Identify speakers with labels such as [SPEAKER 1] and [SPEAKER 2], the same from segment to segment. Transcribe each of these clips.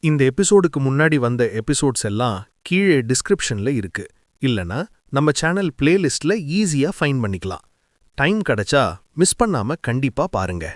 [SPEAKER 1] இந்த எபிசோடுக்கு முன்னாடி வந்த எபிசோட்ஸ் எல்லாம் கீழே டிஸ்கிரிப்ஷன்ல இருக்கு. இல்லனா நம்ம சேனல் பிளேலிஸ்ட்ல ஈஸியா ஃபைண்ட் பண்ணிக்கலாம். டைம் கிடைச்சா மிஸ் பண்ணாம கண்டிப்பா பாருங்க.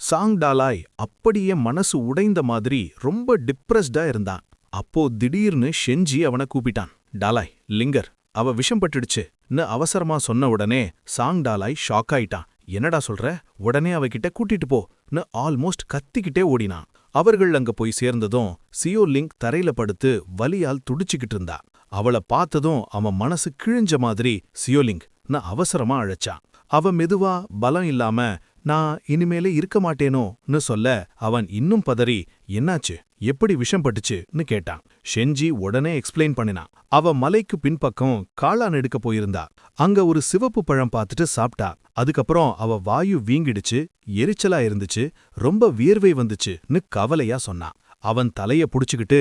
[SPEAKER 2] சாங் டாலாய் அப்படியே மனசு உடைந்த மாதிரி ரொம்ப டிப்ரெஸ்டா இருந்தான். அப்போ திடீர்னு ஷெஞ்சி அவனை கூப்பிட்டான். டாலாய் லிங்கர் அவ விஷம் பட்டுடுச்சுன்னு அவசரமா சொன்ன உடனே சாங் டாலாய் ஷாக் ஆயிட்டான். என்னடா சொல்ற? உடனே அவகிட்ட கூட்டிட்டு போன்னு ஆல்மோஸ்ட் கத்திக்கிட்டே ஓடினான். அவர்கள் அங்க போய் சேர்ந்ததும் சியோ லிங் தரையில படுத்து வலியால் துடிச்சுக்கிட்டு இருந்தா. அவளை பார்த்ததும் அவன் மனசு கிழிஞ்ச மாதிரி சியோலிங்னு அவசரமா அழைச்சான். அவ மெதுவா பலம் இல்லாம நான் இனிமேலே இருக்க மாட்டேனோன்னு சொல்ல அவன் இன்னும் பதறி என்னாச்சு, எப்படி விஷம் பட்டுச்சுன்னு கேட்டான். ஷெஞ்சி உடனே எக்ஸ்பிளைன் பண்ணினான். அவ மலைக்கு பின்பக்கம் காளான் எடுக்க போயிருந்தா. அங்க ஒரு சிவப்பு பழம் பார்த்துட்டு சாப்பிட்டா. அதுக்கப்புறம் அவ வாயு வீங்கிடுச்சு, எரிச்சலா இருந்துச்சு, ரொம்ப வியர்வை வந்துச்சுன்னு கவலையா சொன்னான். அவன் தலைய புடிச்சுக்கிட்டு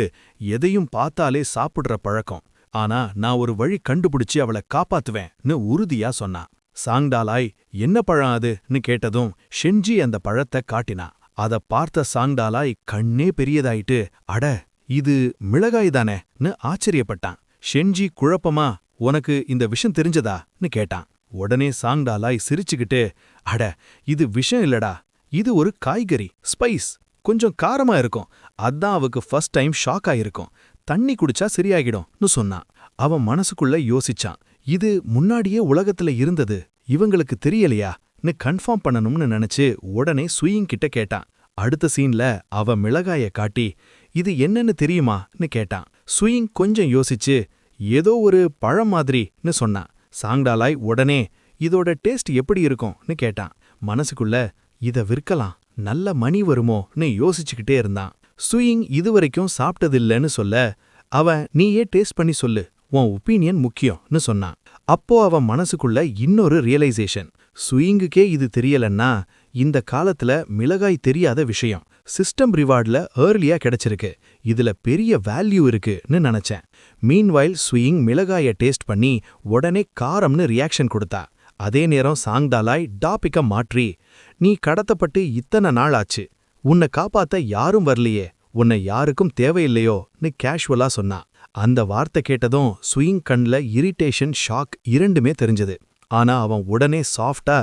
[SPEAKER 2] எதையும் பார்த்தாலே சாப்பிடுற பழக்கம், ஆனா நான் ஒரு வழி கண்டுபிடிச்சு அவளை காப்பாத்துவேன்னு உறுதியா சொன்னான். சாங் டாலாய் என்ன பழம் அதுன்னு கேட்டதும் ஷெஞ்சி அந்த பழத்தை காட்டினான். அத பார்த்த சாங் டாலாய் கண்ணே பெரியதாயிட்டு அட இது மிளகாய் தானேன்னு ஆச்சரியப்பட்டான். ஷெஞ்சி குழப்பமா உனக்கு இந்த விஷம் தெரிஞ்சதான்னு கேட்டான். உடனே சாங் டாலாய் சிரிச்சுக்கிட்டு அட இது விஷம் இல்லடா, இது ஒரு காய்கறி, ஸ்பைஸ், கொஞ்சம் காரமா இருக்கும், அதான் அவக்கு ஃபர்ஸ்ட் டைம் ஷாக் ஆயிருக்கும், தண்ணி குடிச்சா சரியாகிடும்னு சொன்னான். அவன் மனசுக்குள்ள யோசிச்சான், இது முன்னாடியே உலகத்துல இருந்தது, இவங்களுக்கு தெரியலையான்னு கன்ஃபார்ம் பண்ணணும்னு நினைச்சு உடனே சுயிங் கிட்ட கேட்டான். அடுத்த சீன்ல அவ மிளகாய காட்டி இது என்னன்னு தெரியுமான்னு கேட்டான். சுயிங் கொஞ்சம் யோசிச்சு ஏதோ ஒரு பழம் மாதிரின்னு சொன்னான். சாங் டாலாய் உடனே இதோட டேஸ்ட் எப்படி இருக்கும்னு கேட்டான். மனசுக்குள்ள இத விற்கலாம், நல்ல மணி வருமோன்னு யோசிச்சுக்கிட்டே இருந்தான். சுயிங் இதுவரைக்கும் சாப்பிட்டதில்லைன்னு சொல்ல அவன் நீயே டேஸ்ட் பண்ணி சொல்லு, உன் ஒப்பீனியன் முக்கியம்னு சொன்னான். அப்போ அவன் மனசுக்குள்ள இன்னொரு ரியலைசேஷன், சுயிங்குக்கே இது தெரியலன்னா இந்த காலத்துல மிளகாய் தெரியாத விஷயம் சிஸ்டம் ரிவார்ட்ல ஏர்லியா கிடைச்சிருக்கு, இதுல பெரிய வேல்யூ இருக்குன்னு நினைச்சேன். மீன்வைல் சுயிங் மிளகாய டேஸ்ட் பண்ணி உடனே காரம்னு ரியாக்ஷன் கொடுத்தா. அதே நேரம் சாங் டாலாய் டாபிக்க மாற்றி நீ கடத்தப்பட்டு இத்தனை நாள் ஆச்சு, உன்னை காப்பாத்த யாரும் வரலையே, உன்னை யாருக்கும் தேவையில்லையோன்னு கேஷுவலா சொன்னா. அந்த வார்த்தை கேட்டதும் சுயிங் கண்ல இரிட்டேஷன், ஷாக் இரண்டுமே தெரிஞ்சது. ஆனா அவன் உடனே சாஃப்டா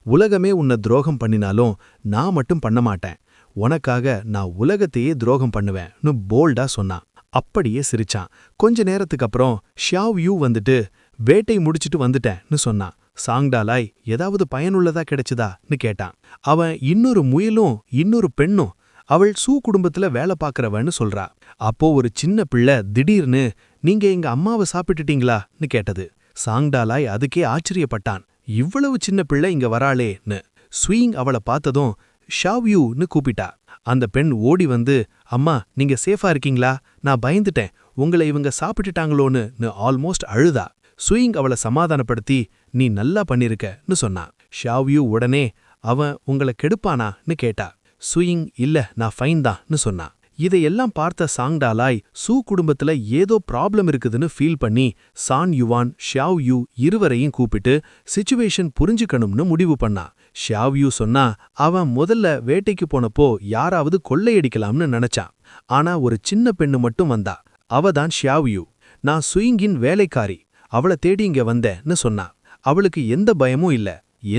[SPEAKER 2] உலகமே உன்னை துரோகம் பண்ணினாலும் நான் மட்டும் பண்ண மாட்டேன், உனக்காக நான் உலகத்தையே துரோகம் பண்ணுவேன்னு போல்டா சொன்னான். அப்படியே சிரிச்சான். கொஞ்ச நேரத்துக்கு அப்புறம் ஷியாவ் யூ வந்துட்டு வேட்டை முடிச்சிட்டு வந்துட்டேன்னு சொன்னான். சாங் டாலாய் ஏதாவது பயனுள்ளதா கிடைச்சதான்னு கேட்டான். அவன் இன்னொரு முயலும் இன்னொரு பெண்ணும் அவள் சூ குடும்பத்துல வேலை பார்க்கறவன்னு சொல்றா. அப்போ ஒரு சின்ன பிள்ளை திடீர்னு நீங்க எங்க அம்மாவை சாப்பிட்டுட்டீங்களான்னு கேட்டது. சாங் டாலாய் அதுக்கே ஆச்சரியப்பட்டான், இவ்வளவு சின்ன பிள்ளை இங்க வராளேன்னு. ஸ்வீங் அவளை பார்த்ததும் ஷாவ் யூன்னு கூப்பிட்டா. அந்த பெண் ஓடி வந்து அம்மா நீங்க சேஃபா இருக்கீங்களா, நான் பயந்துட்டேன், உங்களை இவங்க சாப்பிட்டுட்டாங்களோன்னு ஆல்மோஸ்ட் அழுதா. ஸ்வீங் அவளை சமாதானப்படுத்தி நீ நல்லா பண்ணிருக்கன்னு சொன்னான். ஷாவ் யூ உடனே அவன் உங்களை கெடுப்பானான்னு கேட்டா. சுயிங் இல்ல நான் ஃபைன் தான்னு சொன்னான். இதையெல்லாம் பார்த்த சாங் டாலாய் சூ குடும்பத்துல ஏதோ ப்ராப்ளம் இருக்குதுன்னு ஃபீல் பண்ணி சான் யுவான், ஷியாவ் யூ இருவரையும் கூப்பிட்டு சிச்சுவேஷன் புரிஞ்சுக்கணும்னு முடிவு பண்ணா. ஷியாவ் யூ சொன்னா அவன் முதல்ல வேட்டைக்கு போனப்போ யாராவது கொள்ளையடிக்கலாம்னு நினைச்சான். ஆனா ஒரு சின்ன பெண்ணு மட்டும் வந்தா, அவதான் ஷியாவ் யூ. நான் சுயிங்கின் வேலைக்காரி, அவளை தேடி இங்க வந்தேன்னு சொன்னா. அவளுக்கு எந்த பயமும் இல்ல,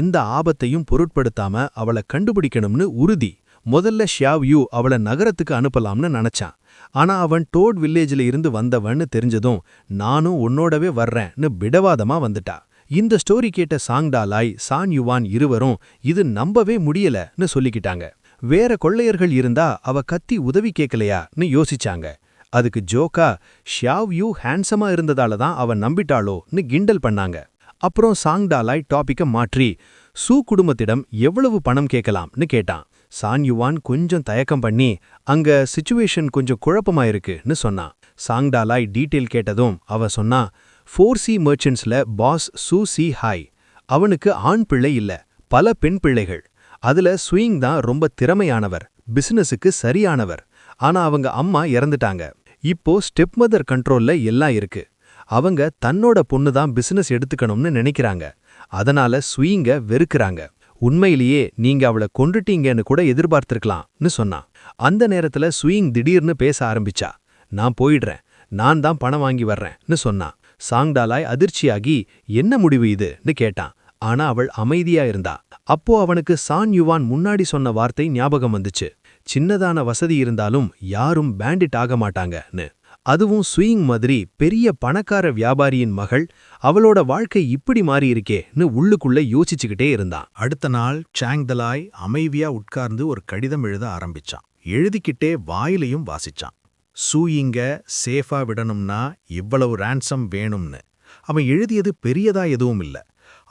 [SPEAKER 2] எந்த ஆபத்தையும் பொருட்படுத்தாம அவளை கண்டுபிடிக்கணும்னு உறுதி. முதல்ல ஷியாவ் யூ அவளை நகரத்துக்கு அனுப்பலாம்னு நினைச்சான். ஆனா அவன் டோட் வில்லேஜ்ல இருந்து வந்தவன்னு தெரிஞ்சதும் நானும் உன்னோடவே வர்றேன்னு பிடவாதமா வந்துட்டா. இந்த ஸ்டோரி கேட்ட சாங் டாலாய், சான் யுவான் இருவரும் இது நம்பவே முடியலன்னு சொல்லிக்கிட்டாங்க. வேற கொள்ளையர்கள் இருந்தா அவ கத்தி உதவி கேட்கலையான்னு யோசிச்சாங்க. அதுக்கு ஜோக்கா ஷியாவ் யூ ஹேண்ட்ஸமா இருந்ததால தான் அவன் நம்பிட்டாளோன்னு கிண்டல் பண்ணாங்க. அப்புறம் சாங் டாலாய் டாபிக்க மாற்றி சூ குடும்பத்திடம் எவ்வளவு பணம் கேட்கலாம்னு கேட்டான். சான் யுவான் கொஞ்சம் தயக்கம் பண்ணி அங்க சிச்சுவேஷன் கொஞ்சம் குழப்பமாயிருக்குன்னு சொன்னான். சாங் டாலாய் டீட்டெயில் கேட்டதும் அவ சொன்னா 4C மர்ச்சன்ட்ஸ்ல பாஸ் சூ சி ஹாய், அவனுக்கு ஆண் பிள்ளை இல்ல, பல பெண் பிள்ளைகள். அதுல சுயிங் தான் ரொம்ப திறமையானவர், பிசினஸுக்கு சரியானவர். ஆனா அவங்க அம்மா இறந்துட்டாங்க. இப்போ ஸ்டெப் மதர் கண்ட்ரோல்ல எல்லாம் இருக்கு. அவங்க தன்னோட பொண்ணு தான் பிசினஸ் எடுத்துக்கணும்னு நினைக்கிறாங்க, அதனால சுயிங்க வெறுக்கிறாங்க. உண்மையிலேயே நீங்க அவளை கொன்றுட்டீங்கன்னு கூட எதிர்பார்த்திருக்கலாம்னு சொன்னான்.
[SPEAKER 1] அந்த நேரத்துல சுயிங் திடீர்னு பேச ஆரம்பிச்சா. நான் போயிடுறேன், நான் தான் பணம் வாங்கி வர்றேன்னு சொன்னான். சாங்டாலாய் அதிர்ச்சியாகி என்ன முடிவு இதுன்னு கேட்டான். ஆனா அவள் அமைதியா இருந்தா. அப்போ அவனுக்கு சான் யுவான் முன்னாடி சொன்ன வார்த்தை ஞாபகம் வந்துச்சு. சின்னதான வசதி இருந்தாலும் யாரும் பேண்டிட் ஆக மாட்டாங்கன்னு. அதுவும் சுயிங் மாதிரி பெரிய பணக்கார வியாபாரியின் மகள், அவளோட வாழ்க்கை இப்படி மாறி இருக்கேன்னு உள்ளுக்குள்ள யோசிச்சுக்கிட்டே இருந்தான்.
[SPEAKER 2] அடுத்த நாள் சாங்தலாய் அமைதியா உட்கார்ந்து ஒரு கடிதம் எழுத ஆரம்பிச்சான். எழுதிக்கிட்டே வாயிலையும் வாசிச்சான். சூயிங்க சேஃபா விடணும்னா இவ்வளவு ரான்சம் வேணும்னு. அவன் எழுதியது பெரியதா எதுவும் இல்ல.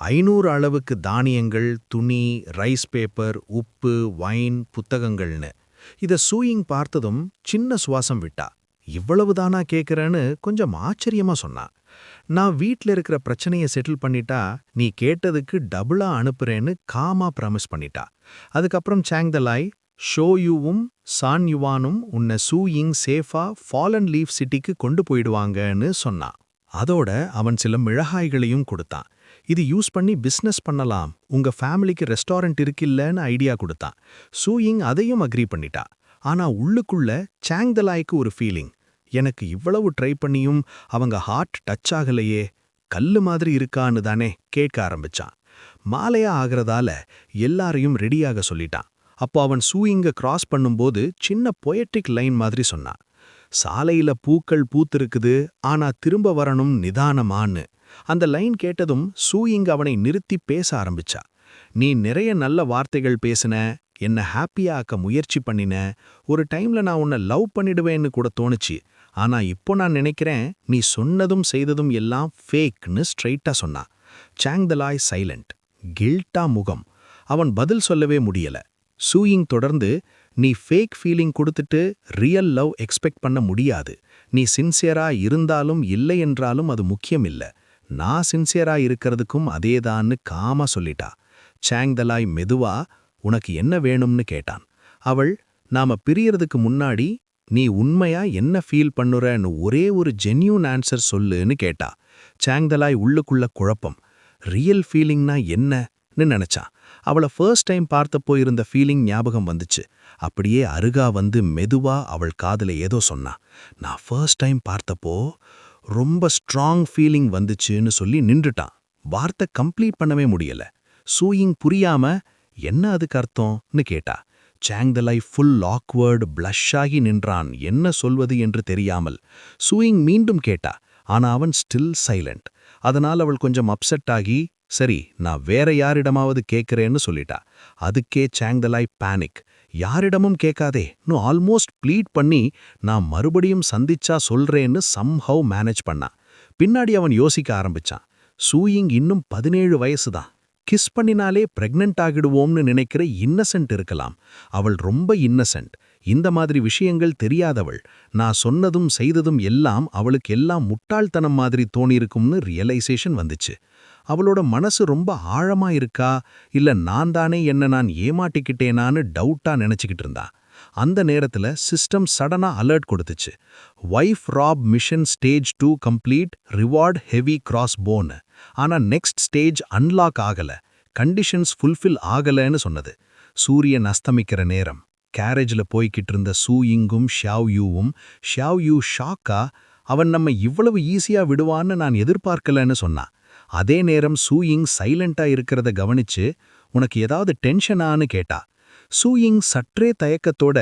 [SPEAKER 2] 500 அளவுக்கு தானியங்கள், துணி, ரைஸ் பேப்பர், உப்பு, வைன், புத்தகங்கள்னு. இத சூயிங் பார்த்ததும் சின்ன சுவாசம் விட்டா. இவ்வளவுதானா கேட்கறேன்னு கொஞ்சம் ஆச்சரியமா சொன்னா. நான் வீட்ல இருக்கிற பிரச்சனையை செட்டில் பண்ணிட்டா நீ கேட்டதுக்கு டபுளா அனுப்புறேன்னு காமா ப்ராமிஸ் பண்ணிட்டா. அதுக்கப்புறம் சாங்தலாய் ஷோயுவும் சான் யுவானும் உன்னை சூயிங் சேஃபா ஃபாலன் லீஃப் சிட்டிக்கு கொண்டு போயிடுவாங்கன்னு சொன்னான். அதோட அவன் சில மிளகாய்களையும் கொடுத்தான். இது யூஸ் பண்ணி பிசினஸ் பண்ணலாம், உங்க ஃபேமிலிக்கு ரெஸ்டாரண்ட் இருக்குல்லன்னு ஐடியா கொடுத்தான். சூயிங் அதையும் அக்ரி பண்ணிட்டா. ஆனா உள்ளுக்குள்ள சாங்தலாய்க்கு ஒரு ஃபீலிங். எனக்கு இவ்வளவு ட்ரை பண்ணியும் அவங்க ஹார்ட் டச் ஆகலையே, கல்லு மாதிரி இருக்கான்னு தானே கேட்க ஆரம்பிச்சான். மாலையா ஆகிறதால எல்லாரையும் ரெடியாக சொல்லிட்டான். அப்போ அவன் சூயிங்க கிராஸ் பண்ணும்போது சின்ன பொயட்டிக் லைன் மாதிரி சொன்னான். சாலையில பூக்கள் பூத்திருக்குது, ஆனா திரும்ப வரணும் நிதானமான்னு. அந்த லைன் கேட்டதும் சூயிங் அவனை நிறுத்தி பேச ஆரம்பிச்சா. நீ நிறைய நல்ல வார்த்தைகள் பேசின, என்ன ஹாப்பியா ஆக்க முயற்சி பண்ணின, ஒரு டைம்ல நான் உன்னை லவ் பண்ணிடுவேன்னு கூட தோணுச்சு. ஆனா இப்போ நான் நினைக்கிறேன் நீ சொன்னதும் செய்ததும் எல்லாம் ஃபேக்னு ஸ்ட்ரைட்டா சொன்னா. சாங்தலாய் சைலண்ட், கில்ட்டா முகம். அவன் பதில் சொல்லவே முடியல. சூயிங் தொடர்ந்து, நீ ஃபேக் ஃபீலிங் கொடுத்துட்டு ரியல் லவ் எக்ஸ்பெக்ட் பண்ண முடியாது. நீ சின்சியரா இருந்தாலும் இல்லை என்றாலும் அது முக்கியம் இல்ல. நான் சின்சியரா இருக்கிறதுக்கும் அதேதான்னு காமா சொல்லிட்டா. சாங்தலாய் மெதுவா, உனக்கு என்ன வேணும்னு கேட்டான். அவள், நாம பிரியறதுக்கு முன்னாடி நீ உண்மையா என்ன ஃபீல் பண்ணுறன்னு ஒரே ஒரு ஜென்யூன் ஆன்சர் சொல்லுன்னு கேட்டா. சாங்தலாய் உள்ளுக்குள்ள குழப்பம். ரியல் ஃபீலிங்னா என்னன்னு நினைச்சான். அவளை ஃபர்ஸ்ட் டைம் பார்த்தப்போ இருந்த ஃபீலிங் ஞாபகம் வந்துச்சு. அப்படியே அருகா வந்து மெதுவா அவள் காதுல ஏதோ சொன்னா. நான் ஃபர்ஸ்ட் டைம் பார்த்தப்போ ரொம்ப ஸ்ட்ராங் ஃபீலிங் வந்துச்சுன்னு சொல்லி நின்றுட்டான். வார்த்தை கம்ப்ளீட் பண்ணவே முடியல. சூயிங் புரியாம, என்ன அதுக்கு அர்த்தம்னு கேட்டா. சாங்தலாய் ஃபுல் ஆக்வர்டு பிளஷ் ஆகி நின்றான், என்ன சொல்வது என்று தெரியாமல். சூயிங் மீண்டும் கேட்டா. ஆனா அவன் ஸ்டில் சைலண்ட். அதனால் அவள் கொஞ்சம் அப்செட் ஆகி, சரி நான் வேற யாரிடமாவது கேட்கிறேன்னு சொல்லிட்டா. அதுக்கே சாங்தலாய் பேனிக். யாரிடமும் கேட்காதேன்னு ஆல்மோஸ்ட் ப்ளீட் பண்ணி, நான் மறுபடியும் சந்திச்சா சொல்றேன்னு சம்ஹவ் மேனேஜ் பண்ணா. பின்னாடி அவன் யோசிக்க ஆரம்பிச்சான். சூயிங் இன்னும் 17 வயசுதான். கிஸ் பண்ணினாலே பிரெக்னென்ட் ஆகிடுவோம்னு நினைக்கிற இன்னசென்ட் இருக்கலாம். அவள் ரொம்ப இன்னசென்ட். இந்த மாதிரி விஷயங்கள் தெரியாதவள். நான் சொன்னதும் செய்ததும் எல்லாம் அவளுக்கு எல்லாம் முட்டாள்தனம் மாதிரி தோணியிருக்கும்னு ரியலைசேஷன் வந்துச்சு. அவளோட மனசு ரொம்ப ஆழமா இருக்கா, இல்ல நான் தானே என்ன நான் ஏமாட்டிக்கிட்டேனான்னு டவுட்டா நினைச்சுக்கிட்டு இருந்தா. அந்த நேரத்துல சிஸ்டம் சடனா அலர்ட் கொடுத்துச்சு. வைஃப் ராப் மிஷன் ஸ்டேஜ் 2 கம்ப்ளீட், ரிவார்ட் ஹெவி கிராஸ் போன். ஆனா நெக்ஸ்ட் ஸ்டேஜ் அன்லாக் ஆகல, கண்டிஷன்ஸ் ஃபுல்ஃபில் ஆகலன்னு சொன்னது. சூரியன் அஸ்தமிக்கிற நேரம். கேரேஜ்ல போய்கிட்டு இருந்த சூயிங்கும் ஷியாவ்யூவும். ஷியாவ்யூ ஷாக்கா, அவன் நம்ம இவ்வளவு ஈஸியா விடுவான்னு நான் எதிர்பார்க்கலன்னு சொன்னா. அதே நேரம் சூயிங் சைலண்டா இருக்கிறத கவனிச்சு, உனக்கு ஏதாவது டென்ஷனான்னு கேட்டா. சூயிங் சற்றே தயக்கத்தோட,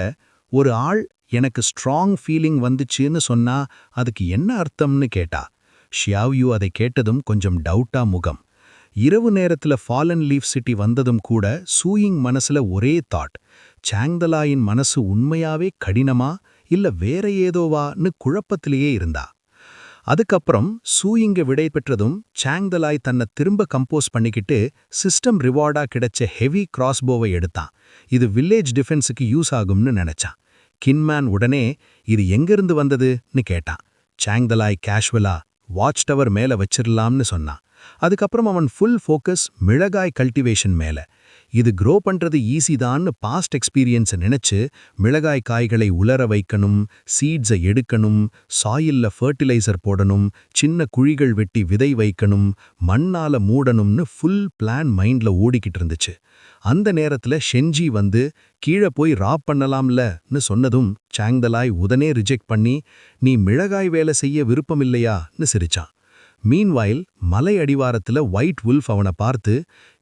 [SPEAKER 2] ஒரு ஆள் எனக்கு ஸ்ட்ராங் ஃபீலிங் வந்துச்சுன்னு சொன்னா அதுக்கு என்ன அர்த்தம்னு கேட்டா. ஷியாவ்யூ அதை கேட்டதும் கொஞ்சம் டவுட்டா முகம். இரவு நேரத்துல ஃபாலன் லீஃப் சிட்டி வந்ததும் கூட சூயிங் மனசுல ஒரே தாட். சாங்தலாயின் மனசு உண்மையாவே கடினமா இல்ல வேற ஏதோவான்னு குழப்பத்திலேயே இருந்தா. அதுக்கப்புறம் சூயிங்க விடை பெற்றதும் சாங்தலாய் தன்னை திரும்ப கம்போஸ் பண்ணிக்கிட்டு சிஸ்டம் ரிவார்டா கிடைச்ச ஹெவி கிராஸ்போவை எடுத்தான். இது வில்லேஜ் டிஃபென்ஸுக்கு யூஸ் ஆகும்னு நினைச்சான். கின்மேன் உடனே, இது எங்கிருந்து வந்ததுன்னு கேட்டான். சாங்தலாய் கேஷுவலா, வாட்ச் டவர் மேல வச்சிரலாம்னு சொன்னான். அதுக்கப்புறம் அவன் ஃபுல் ஃபோக்கஸ் மிளகாய் கல்டிவேஷன் மேல. இது க்ரோ பண்றது ஈஸி தான்னு பாஸ்ட் எக்ஸ்பீரியன்ஸை நினைச்சு, மிளகாய் காய்களை உலர வைக்கணும், சீட்ஸை எடுக்கணும், சாயில்ல ஃபர்டிலைசர் போடணும், சின்ன குழிகள் வெட்டி விதை வைக்கணும், மண்ணால மூடணும்னு ஃபுல் பிளான் மைண்ட்ல ஓடிக்கிட்டு இருந்துச்சு.
[SPEAKER 1] அந்த நேரத்துல ஷென்ஜி வந்து கீழே போய் ராப் பண்ணலாம்லன்னு சொன்னதும் சாங்தலாய் உடனே ரிஜெக்ட் பண்ணி, நீ மிளகாய் வேலை செய்ய விருப்பமில்லையான்னு சிரிச்சான். மீன்வாயில் மலை அடிவாரத்துல ஒயிட் வுல்ஃப் அவனை பார்த்து,